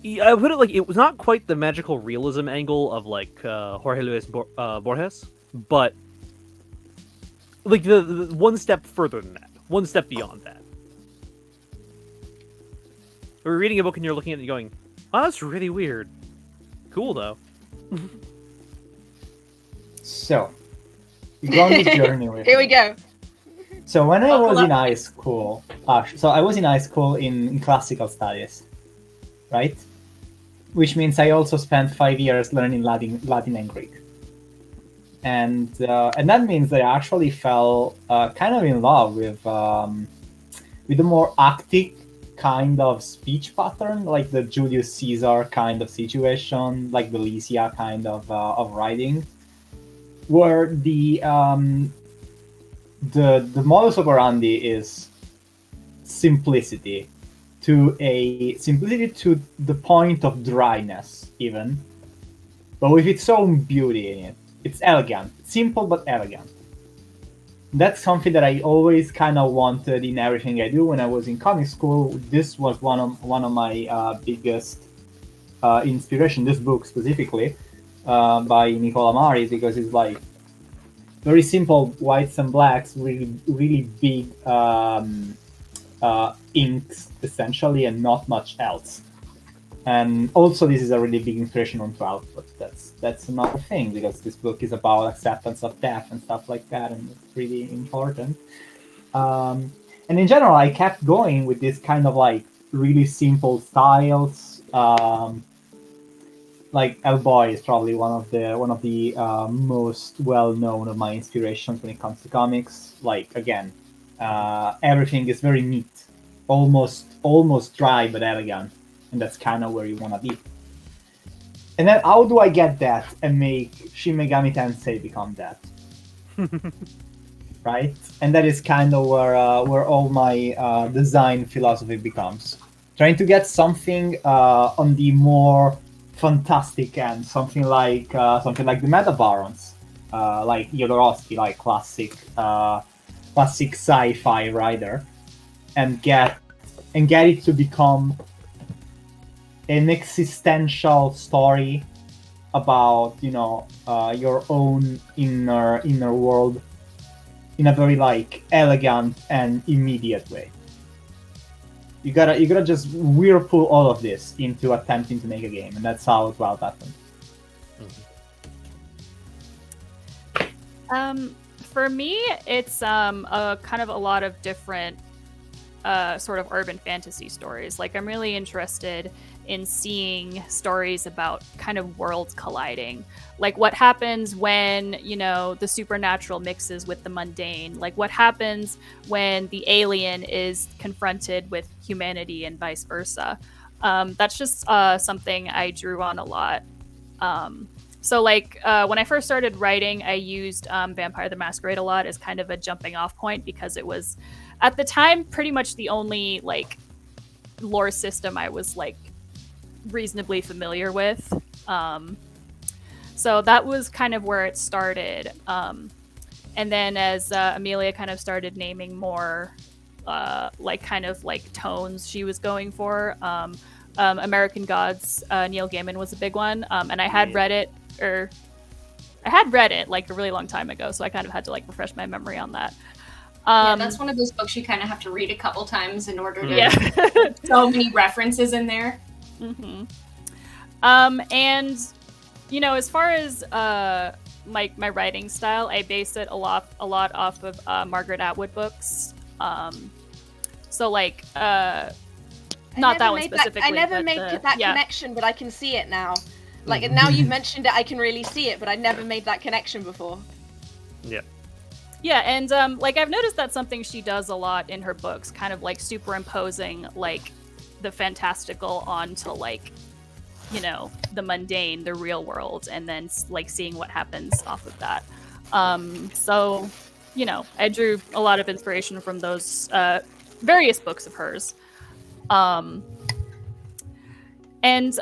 I put it like it was not quite the magical realism angle of like Jorge Luis Borges, but like the one step further than that, one step beyond that. We're reading a book and you're looking at it and going, oh, that's really weird. Cool, though. So, go on this journey with Here we go. So when I was in high school, I was in high school in classical studies, right? Which means I also spent 5 years learning Latin and Greek. And that means that I actually fell kind of in love with the more active kind of speech pattern, like the Julius Caesar kind of situation, like the Lycia kind of writing, where the modus operandi is simplicity to the point of dryness, even, but with its own beauty in it. It's elegant, simple but elegant. that's something that I always kind of wanted in everything I do. When I was in comic school, this was one of my biggest inspiration. This book specifically by Nicola Mari, because it's like very simple whites and blacks, really big inks essentially, and not much else. And also, this is a really big inspiration onto output. That's another thing, because this book is about acceptance of death and stuff like that, and it's really important. And in general, I kept going with this kind of like really simple styles. Like Hellboy is probably one of the most well known of my inspirations when it comes to comics. Like again, everything is very neat, almost dry but elegant, and that's kind of where you want to be. And then how do I get that and make Shin Megami Tensei become that? Right? And that is kind of where all my design philosophy becomes. Trying to get something on the more fantastic end, something like the Meta Barons, like Jodorowsky, like classic sci-fi writer, and get it to become an existential story about your own inner world in a very like elegant and immediate way. You gotta just whirlpool all of this into attempting to make a game, and that's how Wild happened. For me, it's a kind of a lot of different sort of urban fantasy stories. Like, I'm really interested in seeing stories about kind of worlds colliding. Like, what happens when, the supernatural mixes with the mundane? Like, what happens when the alien is confronted with humanity and vice versa? That's just something I drew on a lot. So, like, when I first started writing, I used Vampire the Masquerade a lot as kind of a jumping off point, because it was, at the time, pretty much the only, like, lore system I was, like, reasonably familiar with. So that was kind of where it started. And then as Amelia kind of started naming more, like, kind of, like, tones she was going for, American Gods, Neil Gaiman was a big one. And I had read it, like, a really long time ago, so I kind of had to, like, refresh my memory on that. Yeah, that's one of those books you kind of have to read a couple times in order to Yeah. so many references in there. Mm-hmm. And as far as my writing style, I base it a lot off of Margaret Atwood books. So like not that one specifically. I never made that yeah. connection, but I can see it now. Like, now you've mentioned it, I can really see it, but I never made that connection before. Yeah. Yeah, and like, I've noticed that's something she does a lot in her books, kind of like superimposing like the fantastical onto like, the mundane, the real world, and then like seeing what happens off of that. So, I drew a lot of inspiration from those various books of hers. And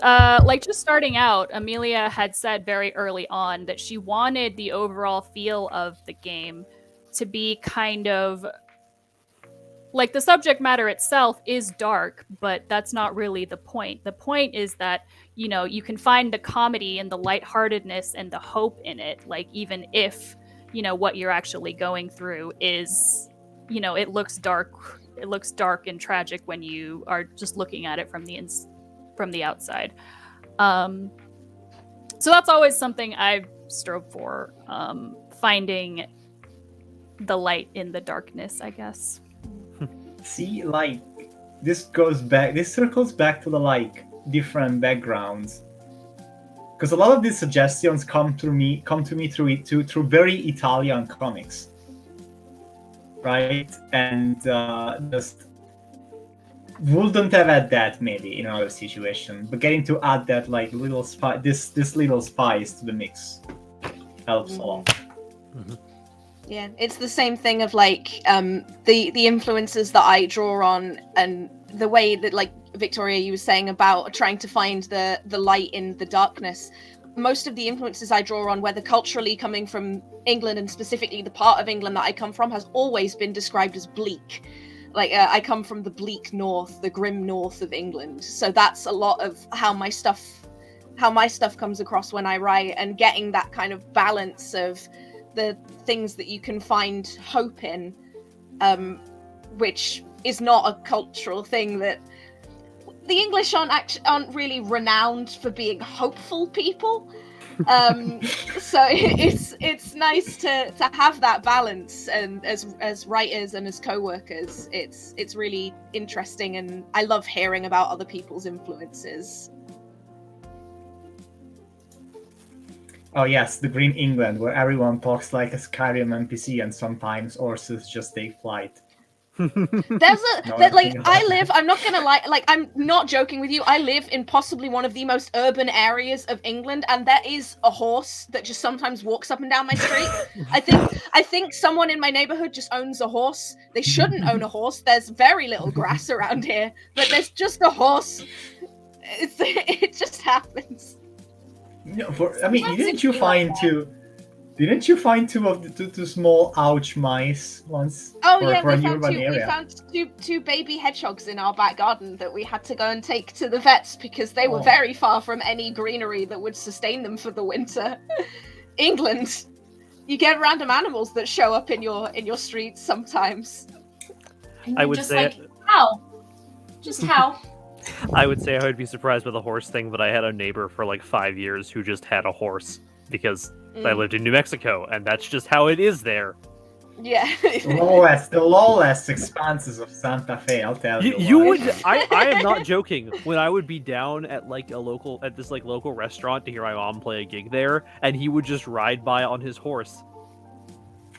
like, just starting out, Amelia had said very early on that she wanted the overall feel of the game to be kind of like, the subject matter itself is dark, but that's not really the point. The point is that, you can find the comedy and the lightheartedness and the hope in it. Like, even if, what you're actually going through is, it looks dark. It looks dark and tragic when you are just looking at it from the outside. So that's always something I've strove for, finding the light in the darkness, I guess. See, like, this circles back to the like different backgrounds, because a lot of these suggestions come to me through very Italian comics, right? And just wouldn't have had that maybe in another situation, but getting to add that like little this little spice to the mix helps a lot. Mm-hmm. Yeah, it's the same thing of like the influences that I draw on, and the way that, like, Victoria, you were saying about trying to find the light in the darkness. most of the influences I draw on, whether culturally coming from England and specifically the part of England that I come from, has always been described as bleak. Like I come from the bleak north, the grim north of England. So that's a lot of how my stuff comes across when I write, and getting that kind of balance of the things that you can find hope in, which is not a cultural thing that the English aren't really renowned for being hopeful people. So it's nice to have that balance, and as writers and as co-workers, it's really interesting, and I love hearing about other people's influences. Oh yes, the Green England, where everyone talks like a Skyrim NPC, and sometimes horses just take flight. I'm not gonna lie, like, I'm not joking with you. I live in possibly one of the most urban areas of England, and there is a horse that just sometimes walks up and down my street. I think someone in my neighborhood just owns a horse. They shouldn't own a horse. There's very little grass around here, but there's just a horse. It just happens. No, didn't you find two of the two small ouch mice once? Oh for yeah, a we urban area? found two baby hedgehogs in our back garden that we had to go and take to the vets because they were very far from any greenery that would sustain them for the winter. England, you get random animals that show up in your streets sometimes. And I you're would just say like, how? Just how? I would say I would be surprised by the horse thing, but I had a neighbor for like 5 years who just had a horse because I lived in New Mexico, and that's just how it is there. Yeah. The lawless expanses of Santa Fe, I'll tell you. You what. would. I am not joking. When I would be down at this local restaurant to hear my mom play a gig there, and he would just ride by on his horse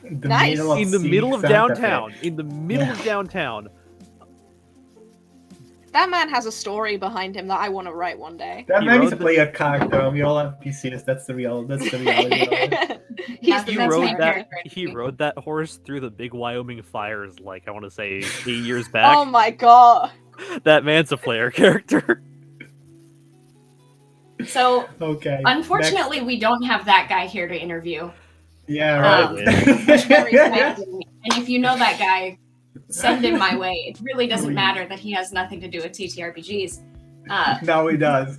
In the Nice. middle of Santa Fe. In the middle of downtown. That man has a story behind him that I want to write one day. That He man rode is a player character. We all have PCs. That's the reality. He's the He That's best my rode character. that. He rode that horse through the big Wyoming fires, like I want to say 8 years back. Oh my god. That man's a player character. So, Okay. unfortunately, we don't have that guy here to interview. next. Yeah, Um, right. Very exciting. And if you know that guy, send him my way. It really doesn't matter that he has nothing to do with TTRPGs. Now he does.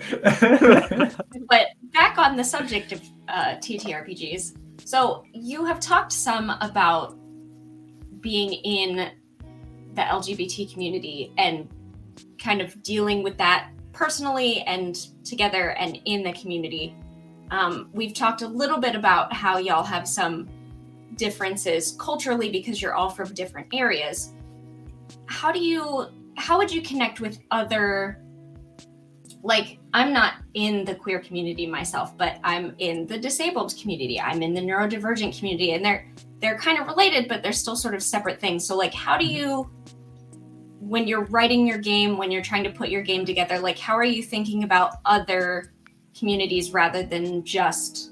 But back on the subject of TTRPGs, so you have talked some about being in the LGBT community and kind of dealing with that personally and together and in the community. We've talked a little bit about how y'all have some differences culturally because you're all from different areas. How would you connect with other, like, I'm not in the queer community myself, but I'm in the disabled community, I'm in the neurodivergent community, and they're kind of related, but they're still sort of separate things. So like, how do you, when you're writing your game, when you're trying to put your game together, like, how are you thinking about other communities rather than just,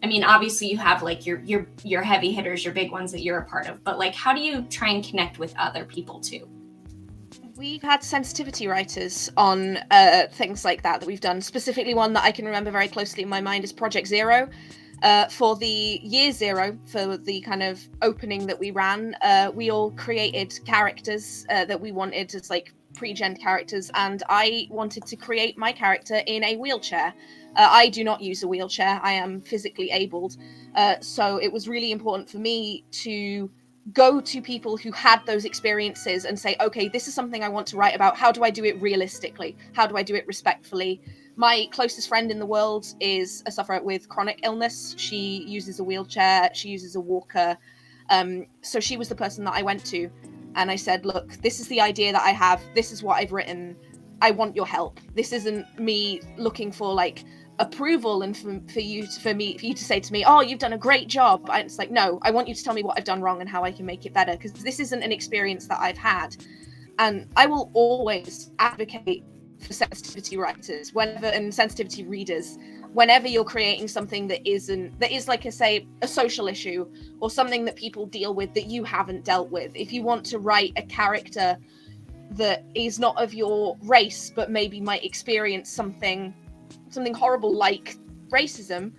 I mean, obviously you have like your heavy hitters, your big ones that you're a part of, but like, how do you try and connect with other people too? We've had sensitivity writers on things like that we've done. Specifically, one that I can remember very closely in my mind is Project Zero. For the year zero, for the kind of opening that we ran, we all created characters that we wanted as like pre-gen characters, and I wanted to create my character in a wheelchair. I do not use a wheelchair. I am physically abled. So it was really important for me to go to people who had those experiences and say, okay, this is something I want to write about. How do I do it realistically? How do I do it respectfully? My closest friend in the world is a sufferer with chronic illness. She uses a wheelchair. She uses a walker. So she was the person that I went to. And I said, look, this is the idea that I have. This is what I've written. I want your help. This isn't me looking for like approval and for you to say to me, oh, you've done a great job. And it's like, no, I want you to tell me what I've done wrong and how I can make it better, because this isn't an experience that I've had. And I will always advocate for sensitivity writers and sensitivity readers whenever you're creating something that is like, I say, a social issue or something that people deal with that you haven't dealt with. If you want to write a character that is not of your race but maybe might experience something horrible like racism,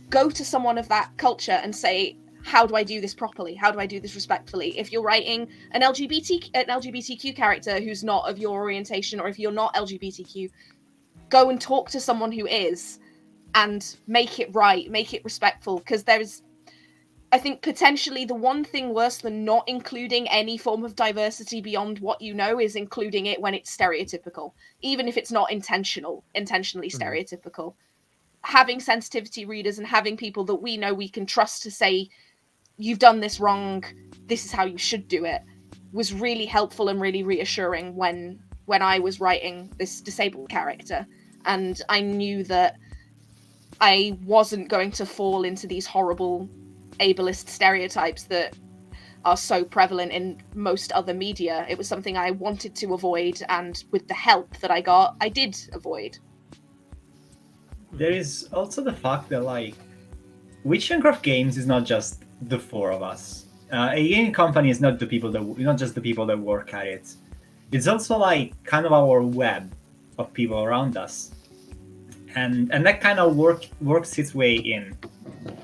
go to someone of that culture and say, how do I do this properly? How do I do this respectfully? If you're writing an LGBTQ character who's not of your orientation, or if you're not LGBTQ, go and talk to someone who is, and make it right, make it respectful, because there's, I think, potentially the one thing worse than not including any form of diversity beyond what you know is including it when it's stereotypical, even if it's not intentionally stereotypical. Having sensitivity readers and having people that we know we can trust to say, you've done this wrong, this is how you should do it, was really helpful and really reassuring when I was writing this disabled character. And I knew that I wasn't going to fall into these horrible ableist stereotypes that are so prevalent in most other media. It was something I wanted to avoid, and with the help that I got, I did avoid. There is also the fact that, like, Witchcraft Games is not just the four of us. A gaming company is not just the people that work at it. It's also like kind of our web of people around us, and that kind of works its way in,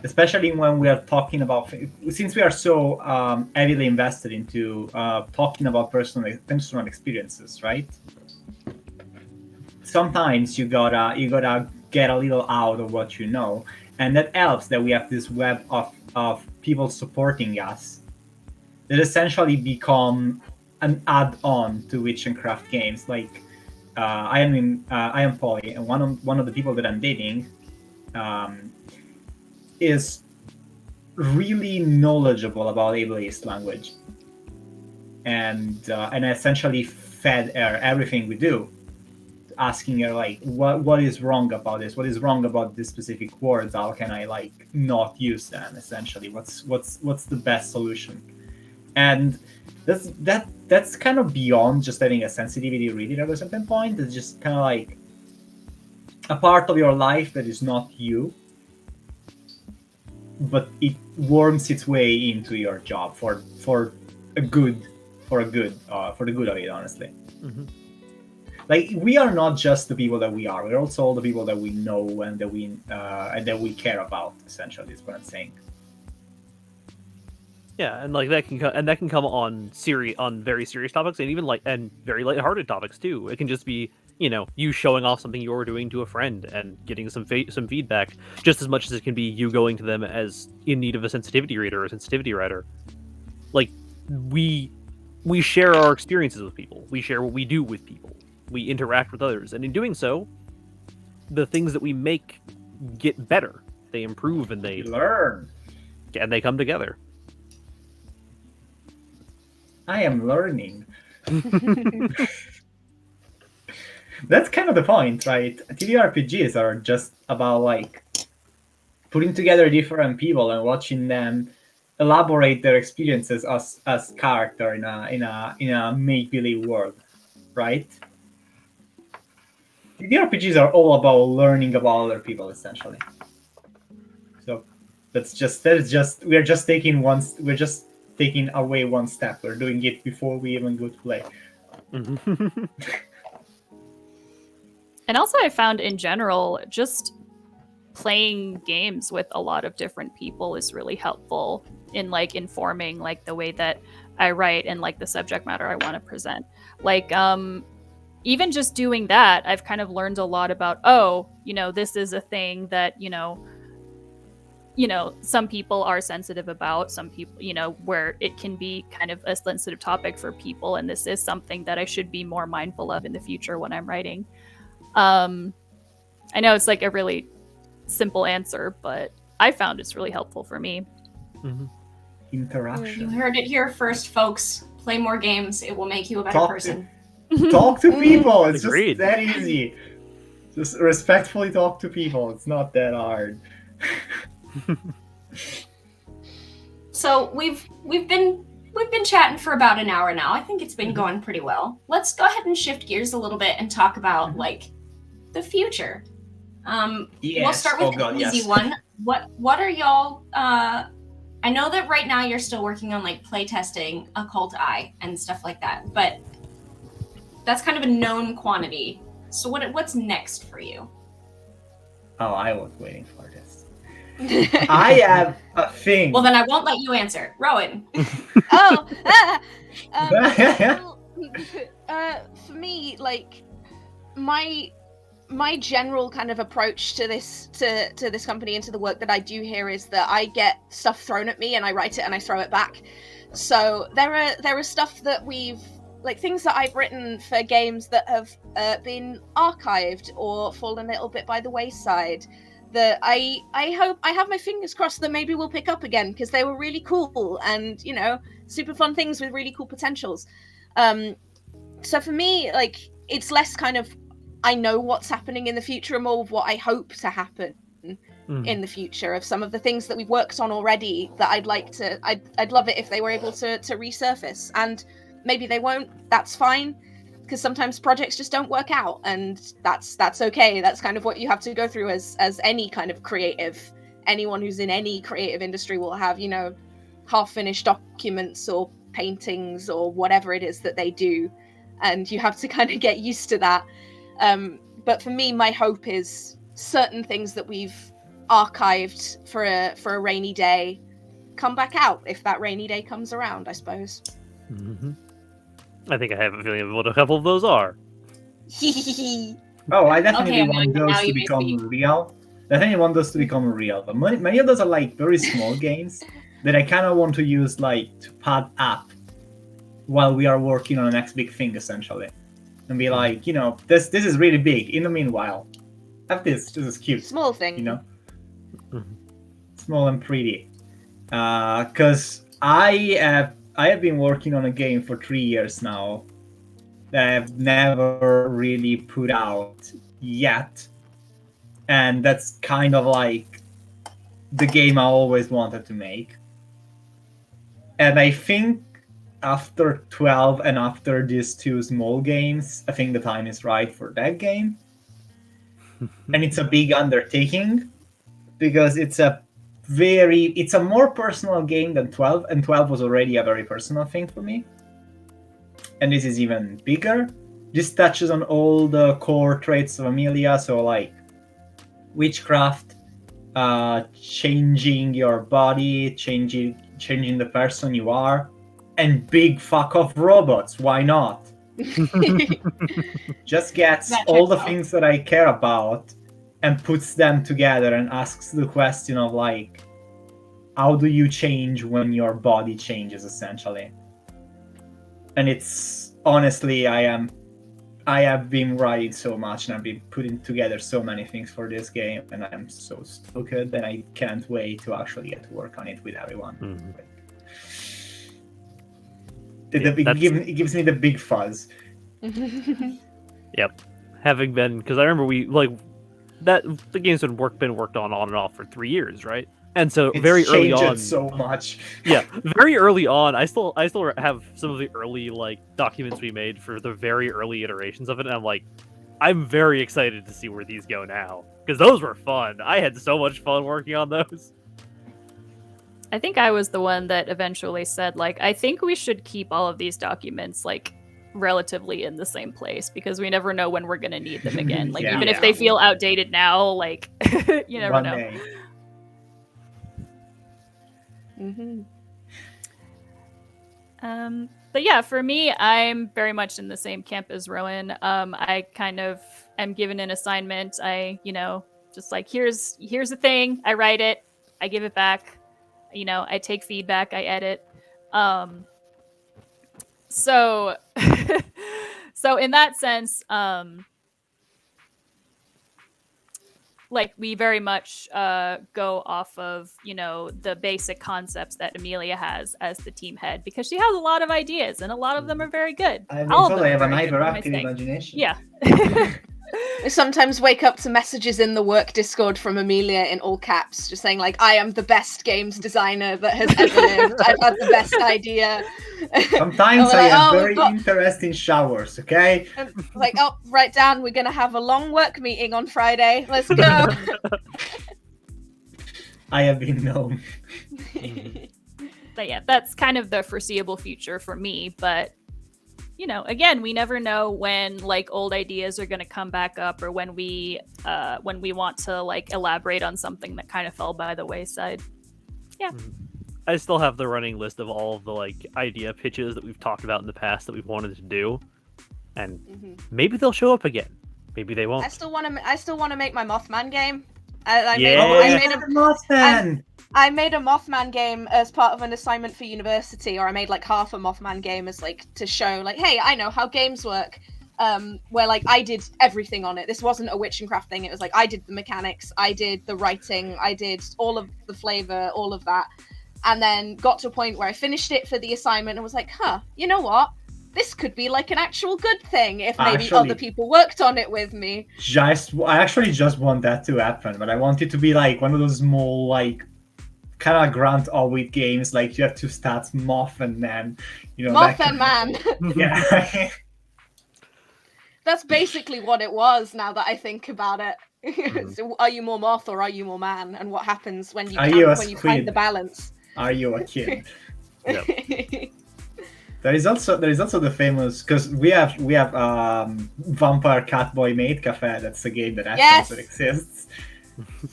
especially when we are talking about, since we are so heavily invested into talking about personal experiences, right? Sometimes you gotta get a little out of what you know, and that helps that we have this web of people supporting us that essentially become an add-on to Witchcraft Games. Like I am Polly, and one of the people that I'm dating is really knowledgeable about ableist language, and essentially fed her everything we do, asking her like, what is wrong about this? What is wrong about this specific words? How can I like not use them? Essentially, what's the best solution? And that's kind of beyond just having a sensitivity reader at a certain point. It's just kind of like a part of your life that is not you, but it worms its way into your job for the good of it, honestly. Mm-hmm. Like, we are not just the people that we are; we're also all the people that we know and that we care about. Essentially, is what I'm saying. Yeah, and like that can come on very serious topics, and even and very lighthearted topics too. It can just be, you showing off something you're doing to a friend and getting some feedback, just as much as it can be you going to them as in need of a sensitivity reader or a sensitivity writer. Like, we share our experiences with people. We share what we do with people. We interact with others, and in doing so, the things that we make get better. They improve, and they learn, and they come together. I am learning. That's kind of the point, right? TTRPGs are just about like putting together different people and watching them elaborate their experiences as character in a make-believe world, right? TTRPGs are all about learning about other people, essentially. So we're just taking away one step. We're doing it before we even go to play. And also, I found in general, just playing games with a lot of different people is really helpful in like informing like the way that I write and like the subject matter I want to present. Like, even just doing that, I've kind of learned a lot about, this is a thing that, some people are sensitive about, some people, where it can be kind of a sensitive topic for people. And this is something that I should be more mindful of in the future when I'm writing. I know it's like a really simple answer, but I found it's really helpful for me. Mm-hmm. Interaction. You heard it here first, folks. Play more games. It will make you a better person. Talk to people. It's Agreed. Just that easy. Just respectfully talk to people. It's not that hard. So we've been chatting for about an hour now. I think it's been going pretty well. Let's go ahead and shift gears a little bit and talk about like the future. We'll start with an easy one. What are y'all? I know that right now you're still working on like playtesting Occult Eye and stuff like that, but that's kind of a known quantity. So what's next for you? Oh, I was waiting for this. I have a thing. Well, then I won't let you answer. Rowan. Oh, well, for me, like my general kind of approach to this company and to the work that I do here is that I get stuff thrown at me and I write it and I throw it back. So there are stuff that things that I've written for games that have been archived or fallen a little bit by the wayside, that I hope, I have my fingers crossed that maybe we'll pick up again, because they were really cool and, you know, super fun things with really cool potentials. So for me, like, it's less kind of I know what's happening in the future and more of what I hope to happen in the future, of some of the things that we've worked on already that I'd love it if they were able to resurface. And maybe they won't, that's fine, because sometimes projects just don't work out, and that's okay. That's kind of what you have to go through as any kind of creative. Anyone who's in any creative industry will have, you know, half-finished documents or paintings or whatever it is that they do, and you have to kind of get used to that. But for me, my hope is certain things that we've archived for a rainy day come back out, if that rainy day comes around, I suppose. Mm-hmm. I think I have a feeling of what a couple of those are. Oh, I definitely Okay, want now those to you may become speak. real. Definitely want those to become real. But many of those are like very small games that I kind of want to use like to pad up while we are working on the next big thing, essentially. And be like, you know, this is really big. In the meanwhile, have this. This is cute. Small thing. You know? Mhm. Small and pretty. Because I have been working on a game for 3 years now that I've never really put out yet. And that's kind of like the game I always wanted to make. And I think after 12 and after these two small games, I think the time is right for that game. And it's a big undertaking because it's a more personal game than 12, and 12 was already a very personal thing for me. And this is even bigger. This touches on all the core traits of Amelia, so like witchcraft, changing your body, changing the person you are, and big fuck off robots. Why not? Just gets That all the checks out. things that I care about and puts them together and asks the question of like, how do you change when your body changes, essentially? And it's honestly, I have been writing so much and I've been putting together so many things for this game, and I'm so stoked, and I can't wait to actually get to work on it with everyone. Mhm. It gives me the big fuzz. Having been, because I remember the game's been worked on and off for 3 years, right? And so It's very early changed on, so much. yeah, very early on, I still have some of the early like documents we made for the very early iterations of it, and I'm like, I'm very excited to see where these go now, because those were fun. I had so much fun working on those. I think I was the one that eventually said, like, I think we should keep all of these documents, like, relatively in the same place, because we never know when we're going to need them again. Like, Yeah. even if they feel outdated now, like, you never One know. day. But yeah, for me, I'm very much in the same camp as Rowan. I kind of am given an assignment. I, just like, here's the thing. I write it. I give it back. I take feedback. I edit. So in that sense, like, we very much go off of the basic concepts that Amelia has as the team head, because she has a lot of ideas and a lot of them are very good. I All of them have are an very good, what am I hyperactive saying? imagination. Yeah. I sometimes wake up to messages in the work Discord from Amelia in all caps, just saying like, I am the best games designer that has ever lived. I've had the best idea. Sometimes And we're I like, have "Oh, very we've got-" interesting showers, okay? Like, oh, write down, we're going to have a long work meeting on Friday. Let's go. I have been known. But yeah, that's kind of the foreseeable future for me. But you know, again, we never know when like old ideas are going to come back up, or when we want to like elaborate on something that kind of fell by the wayside. I still have the running list of all of the like idea pitches that we've talked about in the past that we've wanted to do, and maybe they'll show up again. Maybe they won't. I still want to make my Mothman game. I made a Mothman game as part of an assignment for university, or I made like half a Mothman game as like to show like, hey, I know how games work. Where like I did everything on it. This wasn't a Witch and Craft thing. It was like I did the mechanics, I did the writing, I did all of the flavor, all of that. And then got to a point where I finished it for the assignment and was like, you know what? This could be like an actual good thing if maybe other people worked on it with me. I actually just want that to happen, but I want it to be like one of those small, like, kind of Grant Allwit games, like you have two stats, Moth and Man. You know, Moth and Man. Yeah. That's basically what it was now that I think about it. So are you more Moth or are you more Man? And what happens when you find the balance? Are you a kid? Yep. There is also the famous, because we have Vampire Catboy Maid Cafe. That's a game that actually exists,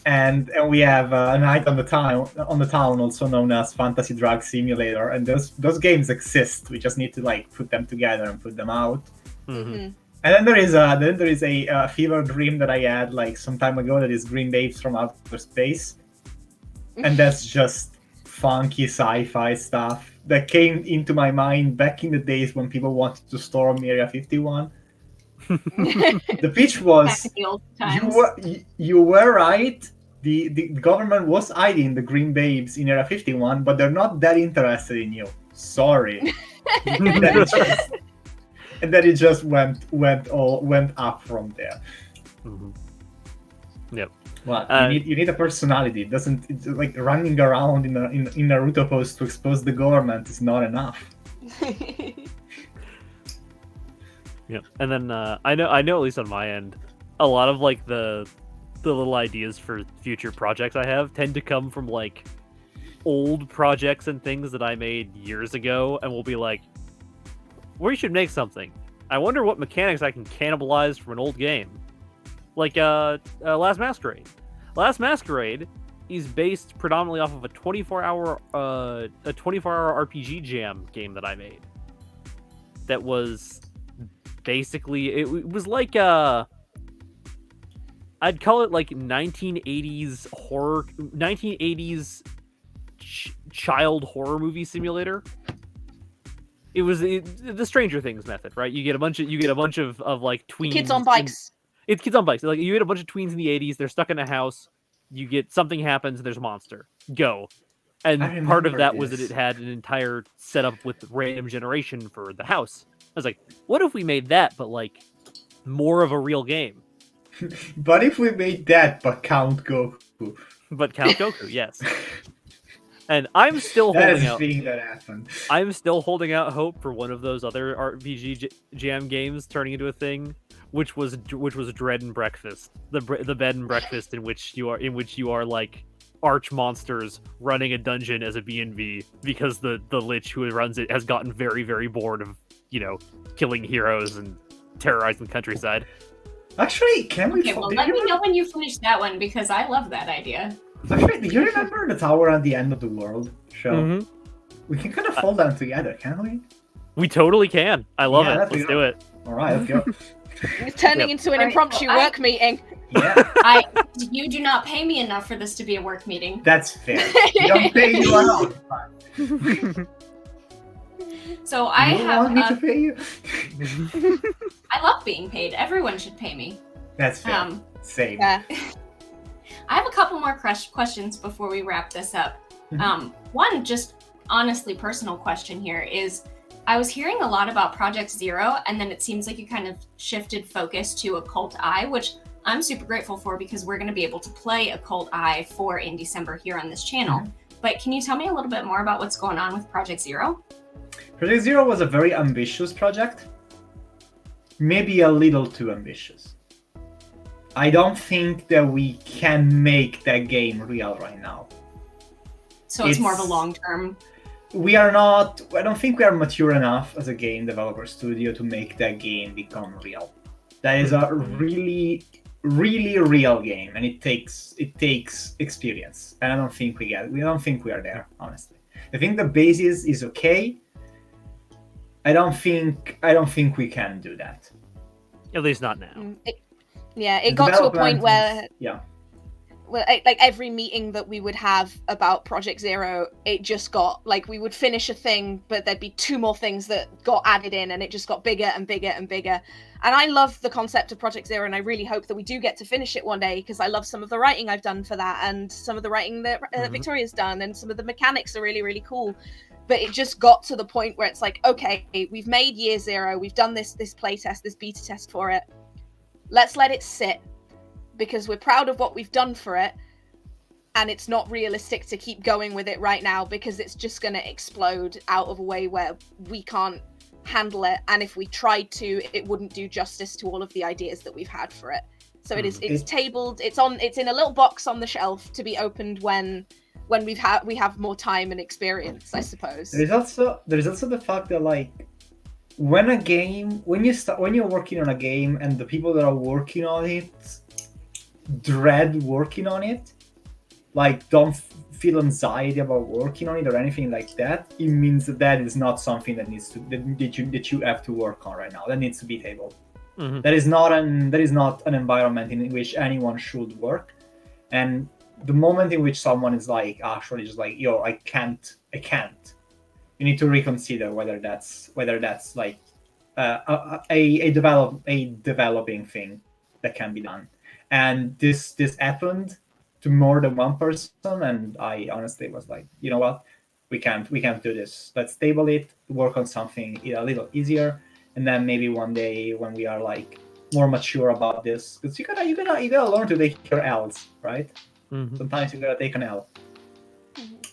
and we have Night on the Town, also known as Fantasy Drug Simulator, and those games exist. We just need to like put them together and put them out. And then there is a fever dream that I had like some time ago that is Green Babes from Outer Space, and that's just funky sci-fi stuff that came into my mind back in the days when people wanted to storm Area 51. The pitch was, you were right. The government was hiding the Green Babes in Area 51, but they're not that interested in you. Sorry. And then it just went up from there. Yep. Well, you need a personality. It's like running around in Naruto pose to expose the government is not enough. Yeah, and then I know at least on my end, a lot of like the little ideas for future projects I have tend to come from like old projects and things that I made years ago, and will be like, we should make something. I wonder what mechanics I can cannibalize from an old game. Like Last Masquerade. Last Masquerade is based predominantly off of a 24-hour RPG Jam game that I made. That was basically it was like I'd call it like 1980s horror, 1980s child horror movie simulator. It was the Stranger Things method, right? You get a bunch of like tweens. Kids on bikes. It's kids on bikes. Like you get a bunch of tweens in the 80s. They're stuck in a house. You get something happens and there's a monster. Go. And part of that was that it had an entire setup with random generation for the house. I was like, what if we made that, but like more of a real game? But if we made that, but Count Goku. But Count Goku, yes. And I'm still holding out. That happened. I'm still holding out hope for one of those other RPG Jam games turning into a thing. Which was Dread and Breakfast, the bed and breakfast in which you are like arch monsters running a dungeon as a B&B because the lich who runs it has gotten very, very bored of killing heroes and terrorizing the countryside. Actually, can we? Okay, well, let me know when you finish that one because I love that idea. Actually, do you remember the tower at the end of the world show? Mm-hmm. We can kind of fall down together, can't we? We totally can. I love it. Let's do it. All right, let's go. It's turning into an impromptu work meeting. Yeah. You do not pay me enough for this to be a work meeting. That's fair. We don't pay you at all. So I want me to pay you? I love being paid. Everyone should pay me. That's fair. Same. Yeah. I have a couple more questions before we wrap this up. One just honestly personal question here is, I was hearing a lot about Project Zero, and then it seems like you kind of shifted focus to Occult Eye, which I'm super grateful for because we're going to be able to play Occult Eye in December here on this channel. But can you tell me a little bit more about what's going on with Project Zero? Project Zero was a very ambitious project. Maybe a little too ambitious. I don't think that we can make that game real right now. So it's more of a long-term we are not. I don't think we are mature enough as a game developer studio to make that game become real. That is a really, really real game, and it takes experience. And I don't think we don't think we are there, honestly. I think the basis is okay. I don't think we can do that. At least not now. It got to a point where yeah. Well, like every meeting that we would have about Project Zero, it just got like we would finish a thing, but there'd be 2 more things that got added in, and it just got bigger and bigger and bigger. And I love the concept of Project Zero, and I really hope that we do get to finish it one day, because I love some of the writing I've done for that, and some of the writing that Victoria's done, and some of the mechanics are really, really cool. But it just got to the point where it's like, okay, we've made Year Zero, we've done this playtest, this beta test for it. Let's let it sit, because we're proud of what we've done for it, and it's not realistic to keep going with it right now, because it's just going to explode out of a way where we can't handle it, and if we tried to, it wouldn't do justice to all of the ideas that we've had for it. So it's tabled, it's in a little box on the shelf to be opened when we have more time and experience, I suppose. There is also the fact that, like, when you're working on a game and the people that are working on it dread working on it, like don't feel anxiety about working on it or anything like that, it means that is not something that you have to work on right now. That needs to be tabled. Mm-hmm. That is not an environment in which anyone should work. And the moment in which someone is like actually just like, yo, I can't, you need to reconsider whether that's like a developing thing that can be done. And this happened to more than one person, and I honestly was like, you know what, we can't do this. Let's table it, work on something a little easier, and then maybe one day when we are like more mature about this, because you gotta learn to take your L's, right? Mm-hmm. Sometimes you gotta take an L.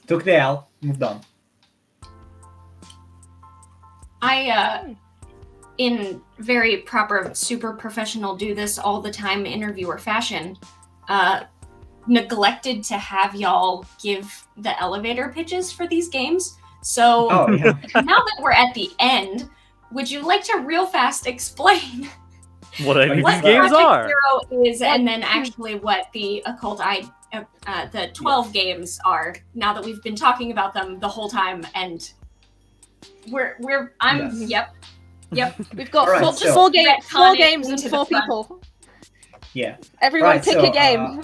Took the L, moved on. I in very proper, super professional, do this all the time interviewer fashion, neglected to have y'all give the elevator pitches for these games. So now that we're at the end, would you like to real fast explain what these what games Project are? Zero is, and then actually what the Occult Eye, the 12 games are, now that we've been talking about them the whole time, and Yep. We've got right, four games and into the 4 front. people. Yeah. Everyone Right, pick so, a game.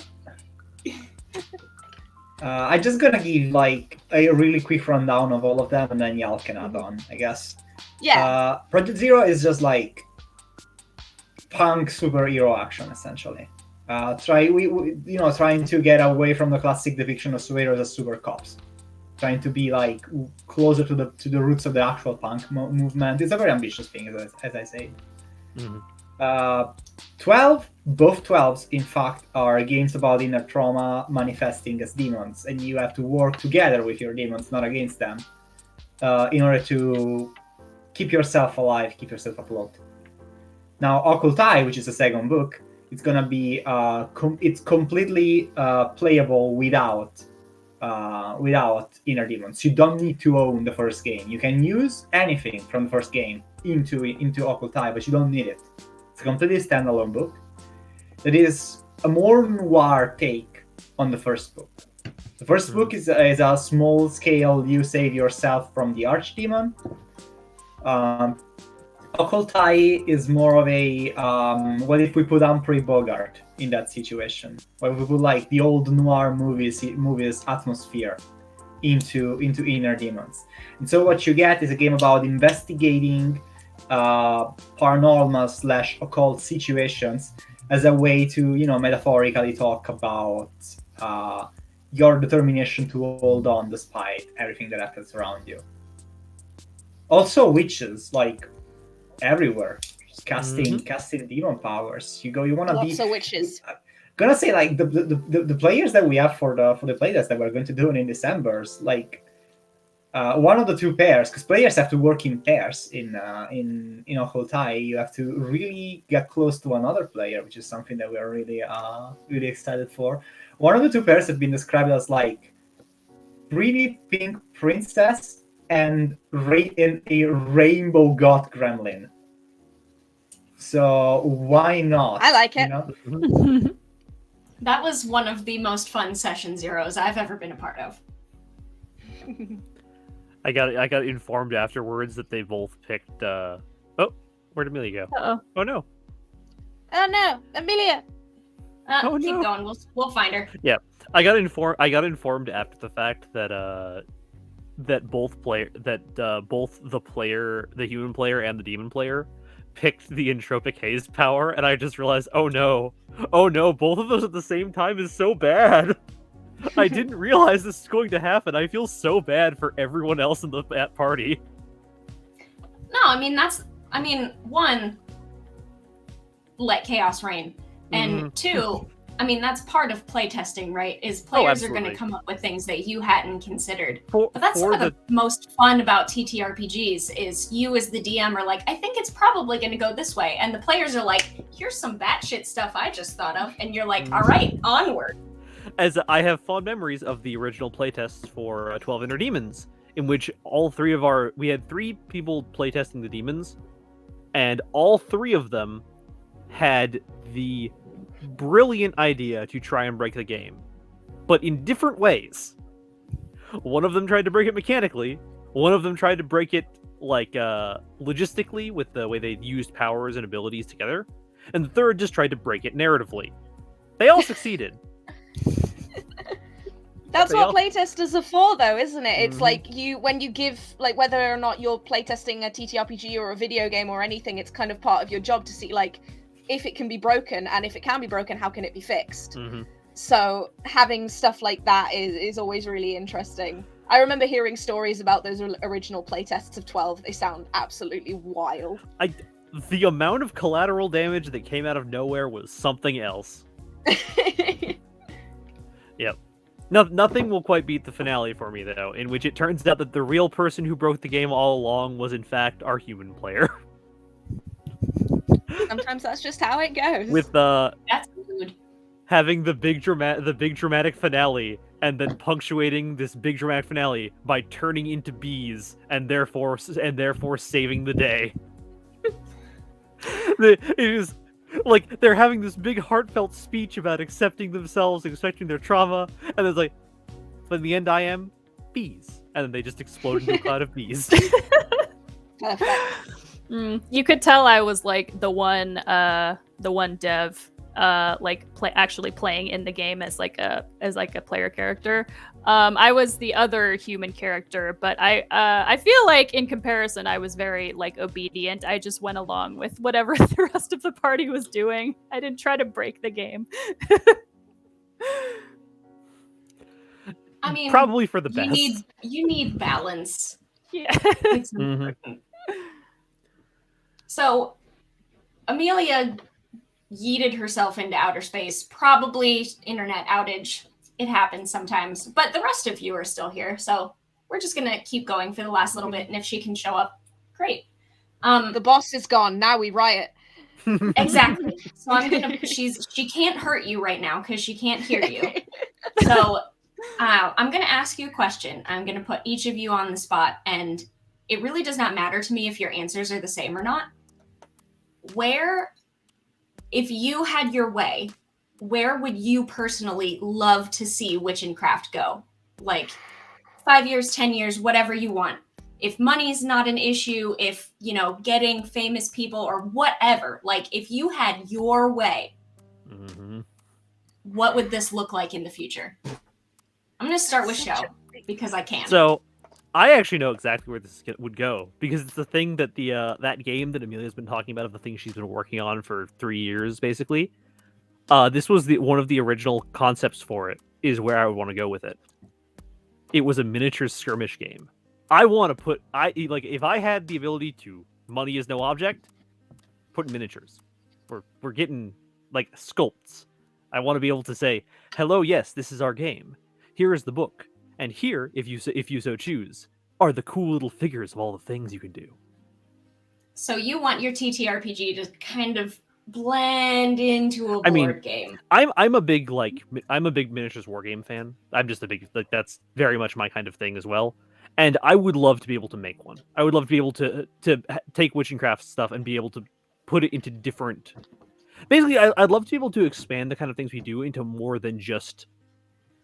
I'm just gonna give like a really quick rundown of all of them, and then y'all can add on, I guess. Yeah. Project Zero is just like punk superhero action, essentially. Trying to get away from the classic depiction of superheroes as super cops, trying to be like closer to the roots of the actual punk movement. It's a very ambitious thing, as I say. Mm-hmm. 12, both 12s, in fact, are games about inner trauma manifesting as demons, and you have to work together with your demons, not against them, in order to keep yourself alive, keep yourself afloat. Now, Occult Eye, which is the second book, it's gonna be it's completely playable without inner demons. You don't need to own the first game. You can use anything from the first game into Occult Eye, but you don't need it. It's a completely standalone book that is a more noir take on the first book. The first book is a small scale, you save yourself from the archdemon. Occult Eye is more of a what if we put Humphrey Bogart in that situation? What if we put like the old noir movies atmosphere into inner demons? And so what you get is a game about investigating paranormal / occult situations as a way to, metaphorically talk about your determination to hold on despite everything that happens around you. Also witches, like everywhere, just casting demon powers. You want to be Lots of witches. Gonna say like the players that we have for the playtest that we're going to do in December's, like one of the 2 pairs, because players have to work in pairs in Occult Eye. You have to really get close to another player, which is something that we're really excited for. One of the 2 pairs have been described as like pretty pink princess and in a rainbow goth gremlin. So why not? I like You it. know? That was one of the most fun session zeros I've ever been a part of. I got informed afterwards that they both picked. Oh, where'd Amelia go? Uh-oh. Oh no. Oh no, Amelia! Oh, Keep no. going. We'll find her. I got informed after the fact that both the human player and the demon player picked the entropic haze power, and I just realized, oh no, both of those at the same time is so bad. I didn't realize this was going to happen. I feel so bad for everyone else in that party. No, I mean one, let chaos reign, and two, I mean that's part of playtesting, right? Is players are going to absolutely. come up with things that you hadn't considered. For, But that's for some of the most fun about TTRPGs is you as the DM are like, I think it's probably going to go this way, and the players are like, here's some batshit stuff I just thought of, and you're like, all right, onward. As I have fond memories of the original playtests for 12 Inner Demons, in which we had 3 people playtesting the demons, and all 3 of them had the brilliant idea to try and break the game, but in different ways. One of them tried to break it mechanically, one of them tried to break it like logistically with the way they used powers and abilities together, and the third just tried to break it narratively. They all succeeded. That's They what all- playtesters are for, though, isn't it? It's Mhm. like when you give, like, whether or not you're playtesting a TTRPG or a video game or anything, it's kind of part of your job to see, like, if it can be broken, and if it can be broken, how can it be fixed? Mm-hmm. So having stuff like that is always really interesting. I remember hearing stories about those original playtests of 12. They sound absolutely wild. The amount of collateral damage that came out of nowhere was something else. Nothing will quite beat the finale for me, though, in which it turns out that the real person who broke the game all along was, in fact, our human player. Sometimes that's just how it goes. With That's rude. having the big dramatic finale, and then punctuating this big dramatic finale by turning into bees, and therefore saving the day. It is like they're having this big heartfelt speech about accepting themselves, accepting their trauma, and it's like, but in the end, I am bees, and then they just explode into a cloud of bees. Perfect. You could tell I was like the one dev, actually playing in the game as like a player character. I was the other human character, but I feel like in comparison, I was very like obedient. I just went along with whatever the rest of the party was doing. I didn't try to break the game. I mean, Probably for the best. you need balance. Yeah. It's Mhm. important. So, Amelia yeeted herself into outer space. Probably internet outage. It happens sometimes. But the rest of you are still here, so we're just gonna keep going for the last little bit. And if she can show up, great. The boss is gone. Now we riot. Exactly. So she can't hurt you right now because she can't hear you. So I'm going to ask you a question. I'm going to put each of you on the spot, and it really does not matter to me if your answers are the same or not. If you had your way, where would you personally love to see Witch and Craft go? Like 5 years, 10 years, whatever you want. If money's not an issue, if, getting famous people or whatever, like if you had your way, Mhm. what would this look like in the future? I'm going to start with Show because I can. So, I actually know exactly where this would go, because it's the thing that that game that Amelia's been talking about, of the thing she's been working on for 3 years, basically. This was one of the original concepts for it, is where I would want to go with it. It was a miniature skirmish game. I want to if I had the ability to, money is no object, put miniatures. We're getting, like, sculpts. I want to be able to say, hello, yes, this is our game. Here is the book. And here, if you so choose, are the cool little figures of all the things you can do. So you want your TTRPG to kind of blend into a board I mean, game. I'm a big miniatures wargame fan. I'm just a big, that's very much my kind of thing as well. And I would love to be able to make one. I would love to be able to take Witchcraft stuff and be able to put it into different. Basically, I'd love to be able to expand the kind of things we do into more than just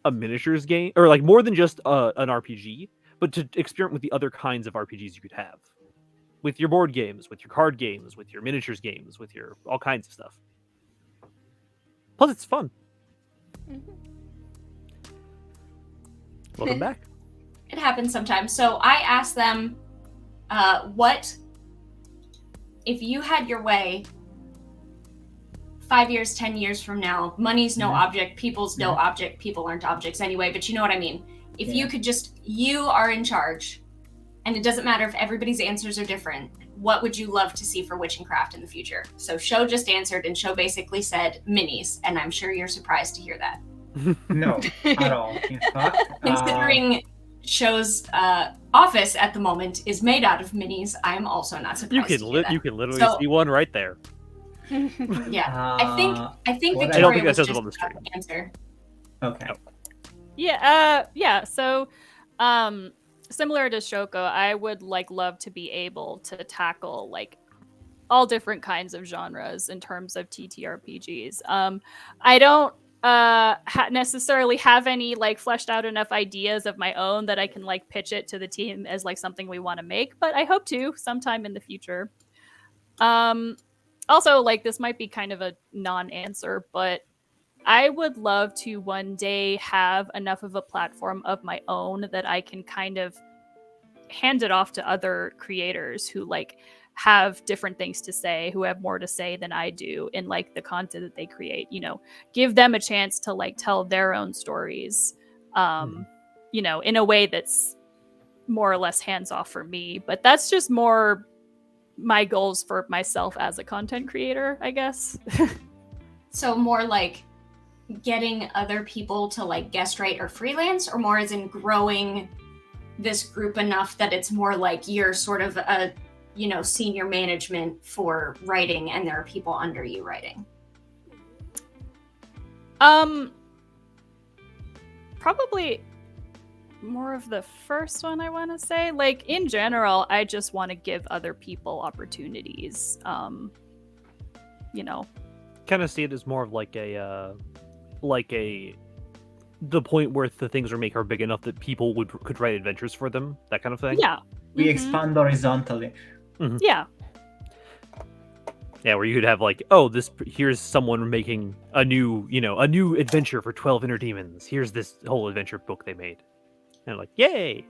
a miniatures game, or like more than just an RPG, but to experiment with the other kinds of RPGs you could have, with your board games, with your card games, with your miniatures games, with your all kinds of stuff. Plus, it's fun. Welcome back. It happens sometimes. So I asked them, what if you had your way 5 years, 10 years from now, money's no object, people's no object, people aren't objects anyway, but you know what I mean. If you could just, you are in charge, and it doesn't matter if everybody's answers are different, what would you love to see for Witchcraft in the future? So Sho just answered, and Sho basically said minis, and I'm sure you're surprised to hear that. No, at all. In fact, Considering Sho's office at the moment is made out of minis, I am also not surprised to hear that. You can literally So- see one right there. Yeah, I think what Victoria I don't think that was says it just on the screen. about to answer. Okay. Yeah. So, similar to Shoko, I would love to be able to tackle like all different kinds of genres in terms of TTRPGs. I don't necessarily have any like fleshed out enough ideas of my own that I can like pitch it to the team as like something we want to make, but I hope to sometime in the future. Also, like, this might be kind of a non-answer, but I would love to one day have enough of a platform of my own that I can kind of hand it off to other creators who like have different things to say, who have more to say than I do in like the content that they create, you know, give them a chance to like tell their own stories, you know, in a way that's more or less hands off for me. But that's just more my goals for myself as a content creator, I guess. So more like getting other people to like guest write or freelance, or more as in growing this group enough that it's more like you're sort of a, you know, senior management for writing and there are people under you writing? Probably more of the first one, I want to say. Like, in general, I just want to give other people opportunities. You know, Kind of see it as more of like a the point where the things we make are big enough that people could write adventures for them, that kind of thing. yeah. We Mhm. expand horizontally. Yeah. Yeah, where you could have like, here's someone making a new adventure for 12 Inner Demons. Here's this whole adventure book they made. And like, yay!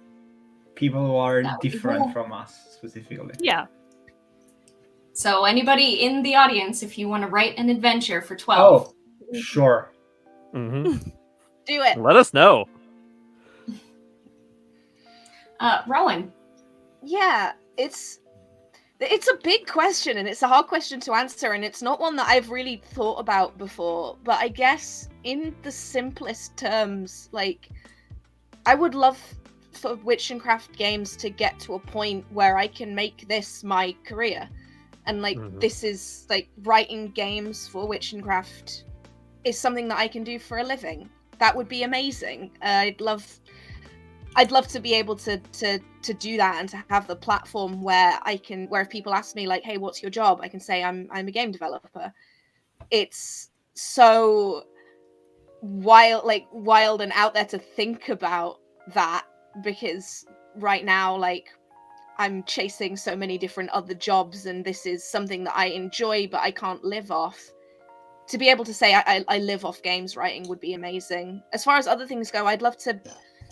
People who are That would be different cool. from us, specifically. Yeah. So anybody in the audience, if you want to write an adventure for 12, Oh, sure. Mm-hmm. Do it. Let us know. Rowan, Yeah, it's a big question, and it's a hard question to answer, and it's not one that I've really thought about before. But I guess in the simplest terms, like, I would love for Witchcraft games to get to a point where I can make this my career, and like this is like writing games for Witchcraft is something that I can do for a living. That would be amazing. I'd love to be able to do that, and to have the platform where if people ask me like, hey, what's your job? I can say I'm a game developer. It's so wild and out there to think about that, because right now, like, I'm chasing so many different other jobs, and this is something that I enjoy, but I can't live off. To be able to say I live off games writing would be amazing. As far as other things go, I'd love to,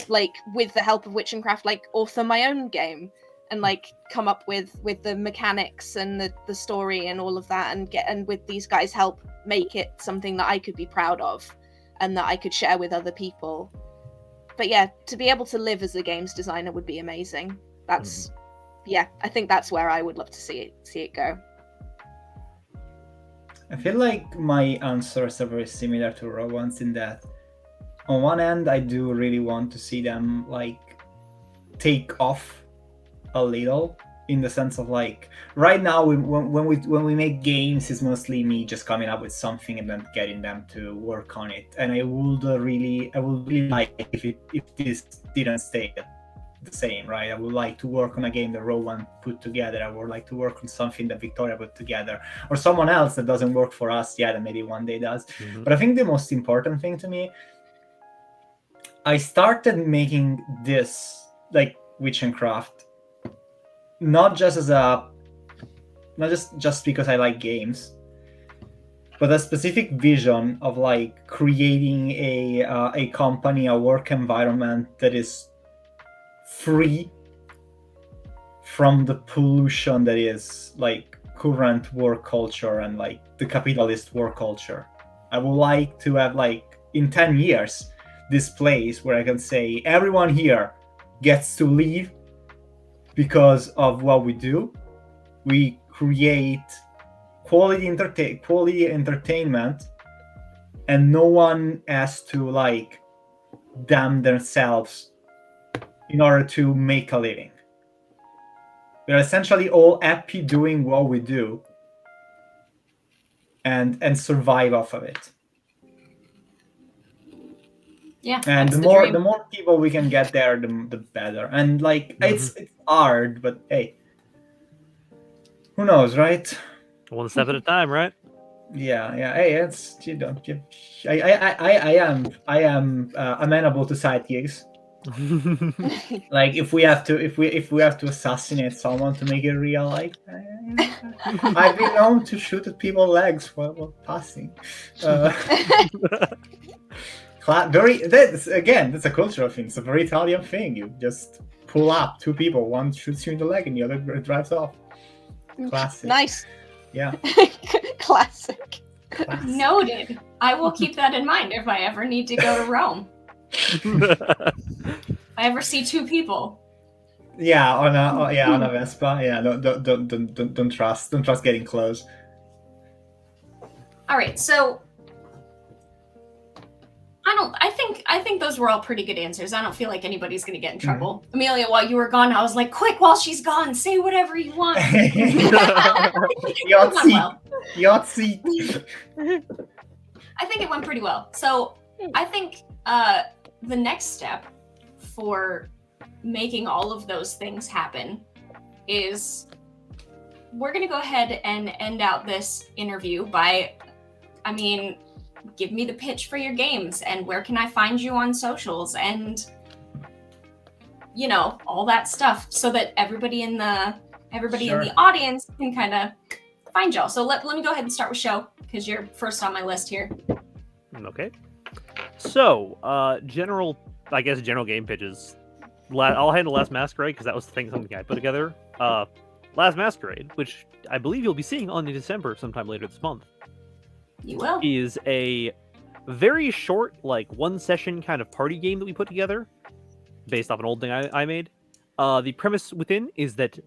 like, with the help of Witchcraft, like, author my own game and like come up with the mechanics and the story and all of that, and with these guys' help make it something that I could be proud of and that I could share with other people. But yeah, to be able to live as a games designer would be amazing. That's yeah, I think that's where I would love to see it go. I feel like my answers are very similar to Rowan's in that, on one end, I do really want to see them like take off a little, in the sense of like, right now when we make games, it's mostly me just coming up with something and then getting them to work on it. And I would really like if this didn't stay the same, right? I would like to work on a game that Rowan put together. I would like to work on something that Victoria put together, or someone else that doesn't work for us yet and maybe one day does. Mhm. But I think the most important thing to me, I started making this, like, Witch and Craft, not just because I like games, but a specific vision of like creating a company, a work environment that is free from the pollution that is like current work culture and like the capitalist work culture. I would like to have, like, in 10 years, this place where I can say everyone here gets to leave because of what we do. We create quality entertainment, and no one has to like damn themselves in order to make a living. We're essentially all happy doing what we do and survive off of it. Yeah, And that's the dream. more people we can get there, the better. And like it's hard, but hey, who knows, right? One step at a time, right? Yeah. Hey, it's I am amenable to side gigs. Like if we have to assassinate someone to make it real, like I've been known to shoot at people's legs while passing. That's a cultural thing. It's a very Italian thing. You just pull up two people, one shoots you in the leg and the other drives off. Classic. Nice. Yeah. Classic. Classic. Noted. I will keep that in mind if I ever need to go to Rome. If I ever see two people. Yeah, on a Vespa. Yeah, don't trust getting close. All right, so I think those were all pretty good answers. I don't feel like anybody's gonna get in trouble. Amelia, while you were gone, I was like, quick, while she's gone, say whatever you want. Yahtzee. I think it went pretty well. So I think the next step for making all of those things happen is we're going to go ahead and end out this interview by, give me the pitch for your games and where can I find you on socials and, all that stuff so that everybody in the audience can kind of find y'all. So let me go ahead and start with Sho because you're first on my list here. Okay. So, general game pitches. I'll handle Last Masquerade because that was something I put together. Last Masquerade, which I believe you'll be seeing on in December sometime later this month, You will. is a very short, like one session kind of party game that we put together based off an old thing I made. The premise within is that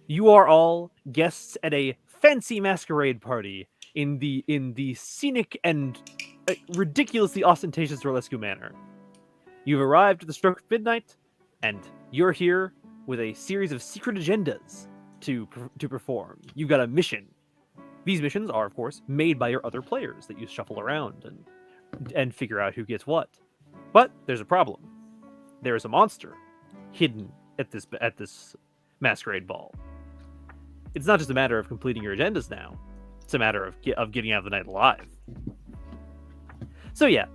you are all guests at a fancy masquerade party in the scenic and ridiculously ostentatious Rollescu manor. You've arrived at the stroke of midnight, and you're here with a series of secret agendas to perform. You've got a mission. These missions are, of course, made by your other players that you shuffle around and figure out who gets what. But there's a problem. There is a monster hidden at this masquerade ball. It's not just a matter of completing your agendas now. It's a matter of getting out of the night alive. So yeah,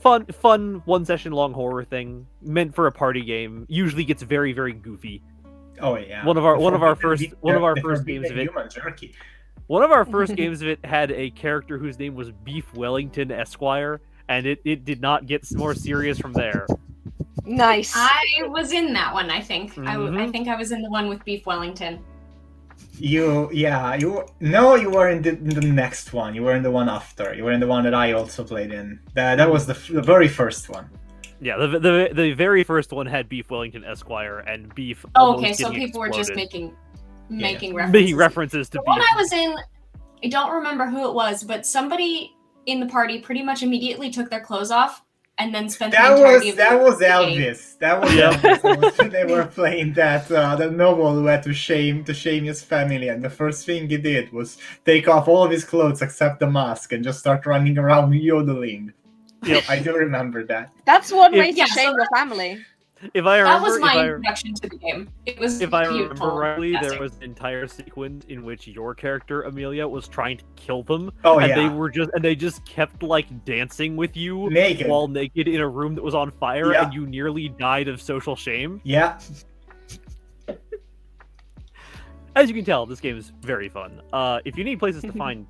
fun one session long horror thing meant for a party game. Usually gets very, very goofy. Oh yeah. One of our first games of it. Human jerky. One of our first games of it had a character whose name was Beef Wellington Esquire, and it did not get more serious from there. Nice. I was in that one, I think. Mhm. I think I was in the one with Beef Wellington. You were in the next one. You were in the one after. You were in the one that I also played in. That was the very first one. Yeah, the very first one had Beef Wellington Esquire and Beef. Oh, almost okay, so getting people were just exploded. making Making references. references to The one Beef. I was in, I don't remember who it was, but somebody in the party pretty much immediately took their clothes off and then spent the entirety of the That was game. Elvis. That was Yeah. Elvis. They were playing that the noble who had to shame his family, and the first thing he did was take off all of his clothes except the mask and just start running around yodeling. Yep. I do remember that. That's one way to Yeah, shame so your family. If I That remember, was my introduction to the game. It was if I remember beautiful. rightly, there Fantastic. was an entire sequence in which your character Amelia was trying to kill them, Oh and yeah. they just kept like dancing with you Naked. while naked in a room that was on fire, Yeah. and you nearly died of social shame. Yeah. As you can tell, this game is very fun. If you need places to find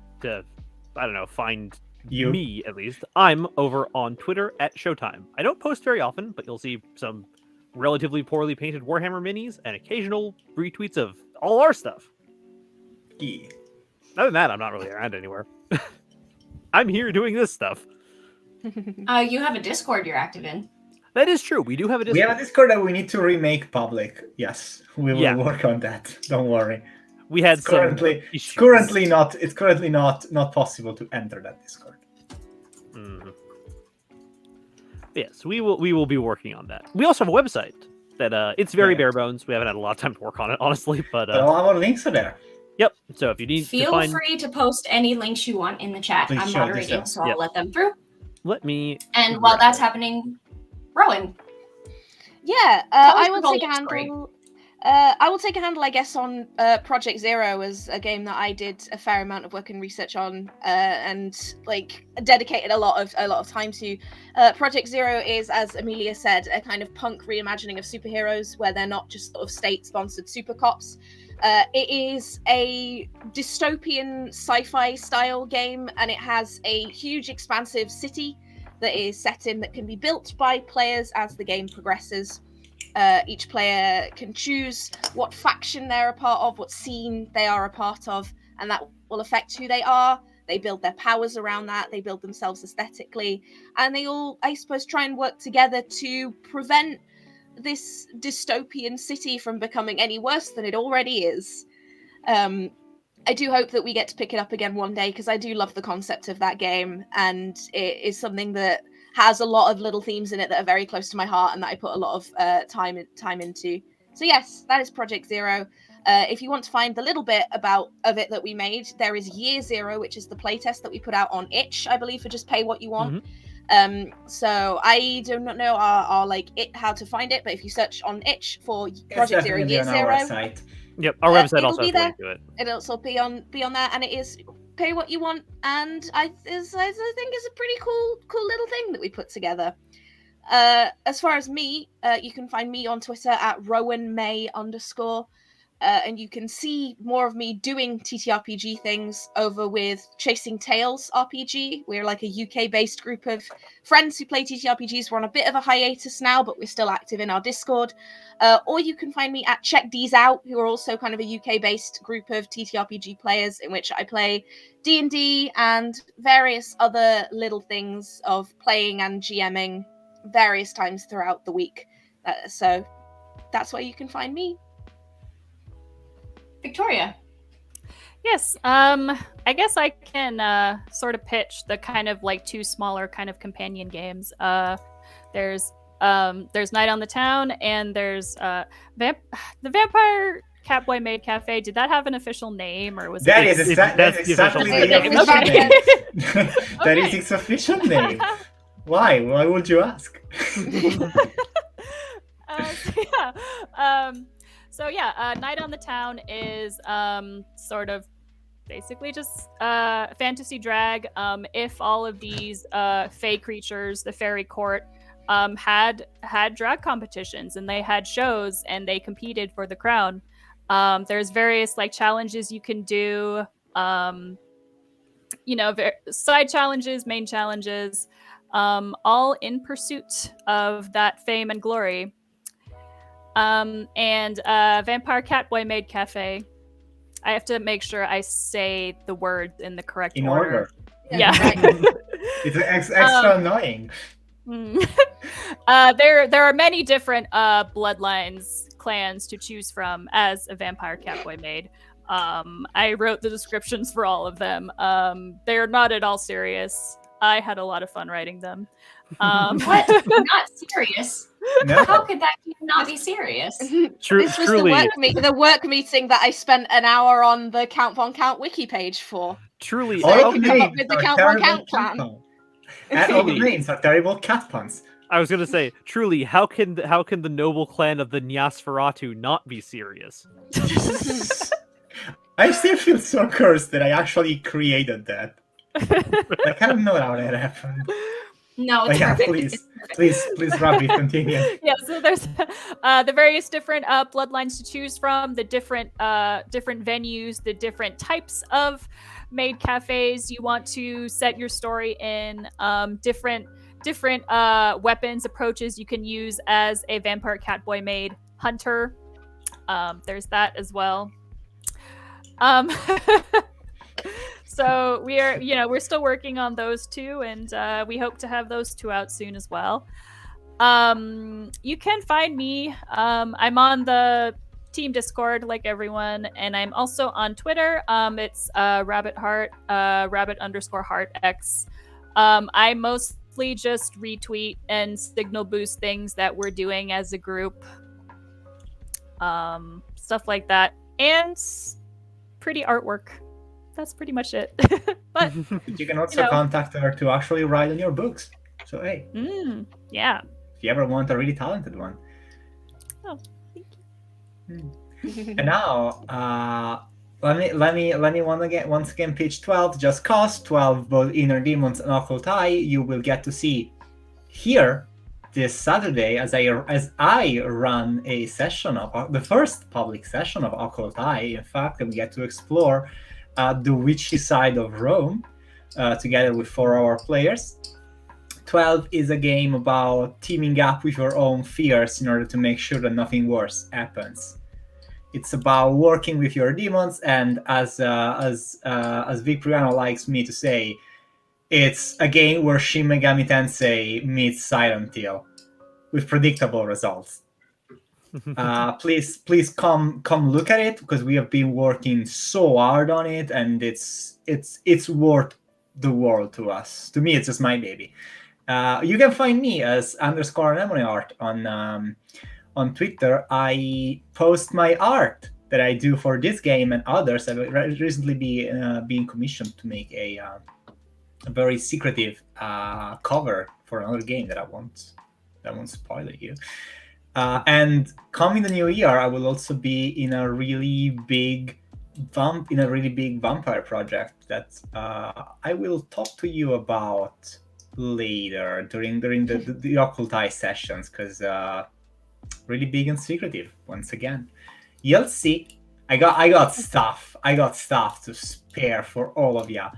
You. me at least, I'm over on Twitter at Showtime. I don't post very often, but you'll see some relatively poorly painted Warhammer minis and occasional retweets of all our stuff. Yeah. Other than that, I'm not really around anywhere. I'm here doing this stuff. You have a Discord you're active in. That is true. We do have a We Discord. have a Discord that we need to remake public. Yes, we will Yeah. work on that. Don't worry. We had It's some currently issues. it's currently not possible to enter that Discord. Mhm. Yes, we will be working on that. We also have a website that it's very Yeah. bare bones. We haven't had a lot of time to work on it, honestly. But All our links are there. yep. So if you need to Feel find, free to post any links you want in the chat. Please I'm show moderating, yourself. so I'll Yep. let them through. let me. And while that's happening, Rowan, Yeah, Tell us I will your take a whole story. handle. I will take a handle, I guess, on Project Zero as a game that I did a fair amount of work and research on, and like dedicated a lot of time to. Project Zero is, as Amelia said, a kind of punk reimagining of superheroes, where they're not just sort of state-sponsored super cops. It is a dystopian sci-fi style game, and it has a huge, expansive city that is set in that can be built by players as the game progresses. Each player can choose what faction they're a part of, what scene they are a part of, and that will affect who they are. They build their powers around that, they build themselves aesthetically, and they all, I suppose, try and work together to prevent this dystopian city from becoming any worse than it already is. I do hope that we get to pick it up again one day, because I do love the concept of that game, and it is something that has a lot of little themes in it that are very close to my heart and that I put a lot of time into. So yes, that is Project Zero. If you want to find the little bit of it that we made, there is Year Zero, which is the playtest that we put out on itch, I believe, for just pay what you want. So I do not know how to find it, but if you search on itch for It's Project Zero definitely Year on Zero, our site. Yep, our website it'll also be has a link to it. it'll also be on that, and it is pay what you want, and I think it's a pretty cool little thing that we put together. As far as me, you can find me on Twitter at RowanMay_. And you can see more of me doing TTRPG things over with Chasing Tails RPG. We're like a UK-based group of friends who play TTRPGs. We're on a bit of a hiatus now, but we're still active in our Discord. Or you can find me at Check These Out, who are also kind of a UK-based group of TTRPG players in which I play D&D and various other little things of playing and GMing various times throughout the week. So that's where you can find me. Victoria. Yes, I guess I can sort of pitch the kind of like two smaller kind of companion games. There's Night on the Town, and there's the Vampire Catboy Maid Cafe. Did that have an official name, or was That it? is that's that's the official exactly name. the official Okay. name. That is Okay. its official name. Why? Why would you ask? So yeah, Night on the Town is sort of basically just fantasy drag. If all of these fae creatures, the fairy court, had drag competitions and they had shows and they competed for the crown. There's various like challenges you can do. Side challenges, main challenges, all in pursuit of that fame and glory. And Vampire Catboy Maid Cafe. I have to make sure I say the words in the correct In order. Yeah. It's extra annoying. There are many different bloodlines, clans to choose from as a Vampire Catboy Maid. I wrote the descriptions for all of them. They're not at all serious. I had a lot of fun writing them. What? Not serious? No. How could that game not be serious? This was Truly, the work meeting that I spent an hour on the Count Von Count wiki page for. truly. So All I of can the come up names with the are Count Von terrible Count cat plan. puns. And all the names are terrible cat puns. I was gonna say, truly, how can the noble clan of the Nyasferatu not be serious? I still feel so cursed that I actually created that. I kind of know how that happened. No, But it's yeah, perfect. please, It's perfect. please, Robbie, continue. Yeah, so there's the various different bloodlines to choose from, the different venues, the different types of maid cafes you want to set your story in, different weapons approaches you can use as a vampire catboy maid hunter. There's that as well. So we're still working on those two, and we hope to have those two out soon as well. You can find me. I'm on the team Discord like everyone, and I'm also on Twitter. It's rabbit_heart X. I mostly just retweet and signal boost things that we're doing as a group. Stuff like that, and pretty artwork. That's pretty much it. But You can also contact her to actually write on your books. So hey, yeah. if you ever want a really talented one. Oh, thank you. And now, let me once again pitch 12. Just cause 12 both Inner Demons and Occult Eye. You will get to see here this Saturday as I run a session of the first public session of Occult Eye. In fact, we get to explore the witchy side of Rome together with 4 other players. 12 is a game about teaming up with your own fears in order to make sure that nothing worse happens. It's about working with your demons, and as Vic Priano likes me to say, it's a game where Shin Megami Tensei meets Silent Hill with predictable results. Please come look at it, because we have been working so hard on it, and it's worth the world to us. To me, it's just my baby. You can find me as _anemone_art on Twitter. I post my art that I do for this game and others. I've recently been commissioned to make a very secretive cover for another game that I won't spoil it you. And coming the new year, I will also be in a really big vampire project that I will talk to you about later during the Occult Eye sessions, because really big and secretive once again. You'll see. I got stuff to spare for all of ya,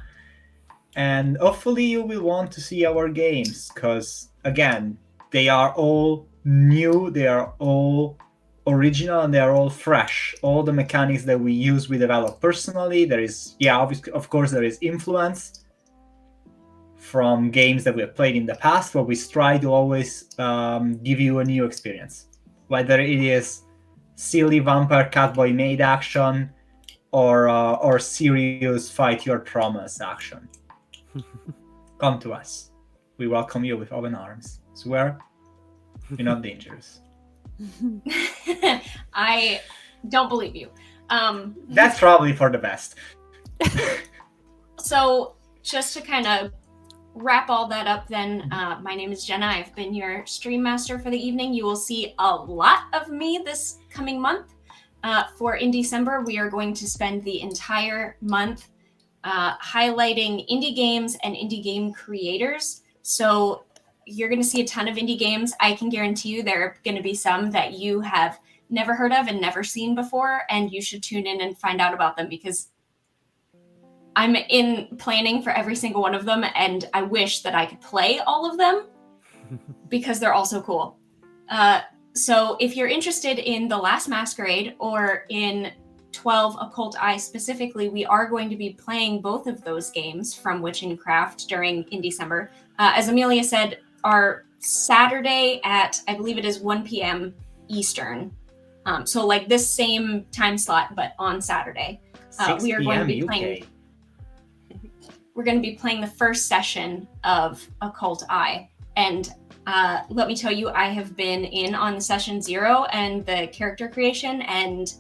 and hopefully you will want to see our games, because again, they are all new, they are all original, and they are all fresh. All the mechanics that we use, we develop personally. There is, obviously, of course, there is influence from games that we have played in the past, but we try to always give you a new experience, whether it is silly vampire catboy maid action or serious fight your traumas action. Come to us. We welcome you with open arms. Swear you're not dangerous. I don't believe you. That's probably for the best. So just to kind of wrap all that up then, my name is Jenna. I've been your stream master for the evening. You will see a lot of me this coming month. For in December, we are going to spend the entire month highlighting indie games and indie game creators. So you're going to see a ton of indie games. I can guarantee you there are going to be some that you have never heard of and never seen before, and you should tune in and find out about them, because I'm in planning for every single one of them, and I wish that I could play all of them because they're all so cool. So if you're interested in The Last Masquerade or in 12 Occult Eye specifically, we are going to be playing both of those games from Witch & Craft in December. As Amelia said, our Saturday at, I believe it is 1 p.m. Eastern. So like this same time slot, but on Saturday. We are going to be playing. We're going to be playing the first session of Occult Eye. And let me tell you, I have been in on the session 0 and the character creation, and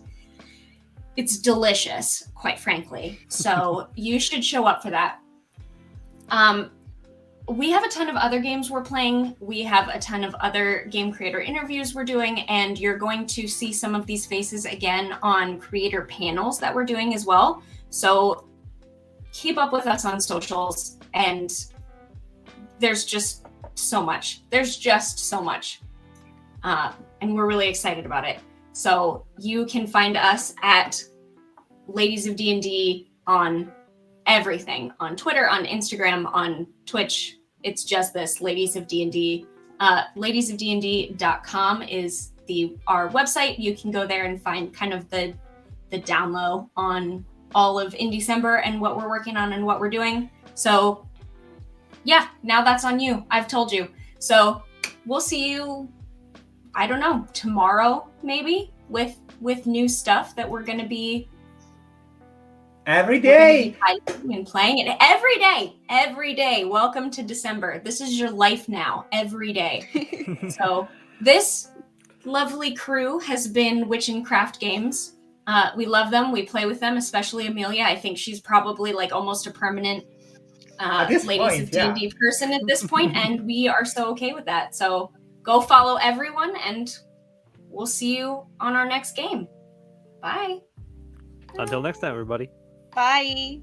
it's delicious, quite frankly. So you should show up for that. we have a ton of other games we're playing. We have a ton of other game creator interviews we're doing, and you're going to see some of these faces again on creator panels that we're doing as well. So keep up with us on socials, and there's just so much. And we're really excited about it. So you can find us at Ladies of D&D on everything, on Twitter, on Instagram, on Twitch. It's just this, Ladies of D&D. Ladiesofdnd.com is our website. You can go there and find kind of the down low on all of Indecember and what we're working on and what we're doing. So yeah, now that's on you. I've told you. So we'll see you, I don't know, tomorrow maybe with new stuff that we're going to be Every day. And playing it every day. Welcome to December. This is your life now, every day. So this lovely crew has been Witch and Craft Games. We love them. We play with them, especially Amelia. I think she's probably like almost a permanent Ladies of D&D person at this point, and we are so okay with that. So go follow everyone, and we'll see you on our next game. Bye. Until next time, everybody. Bye.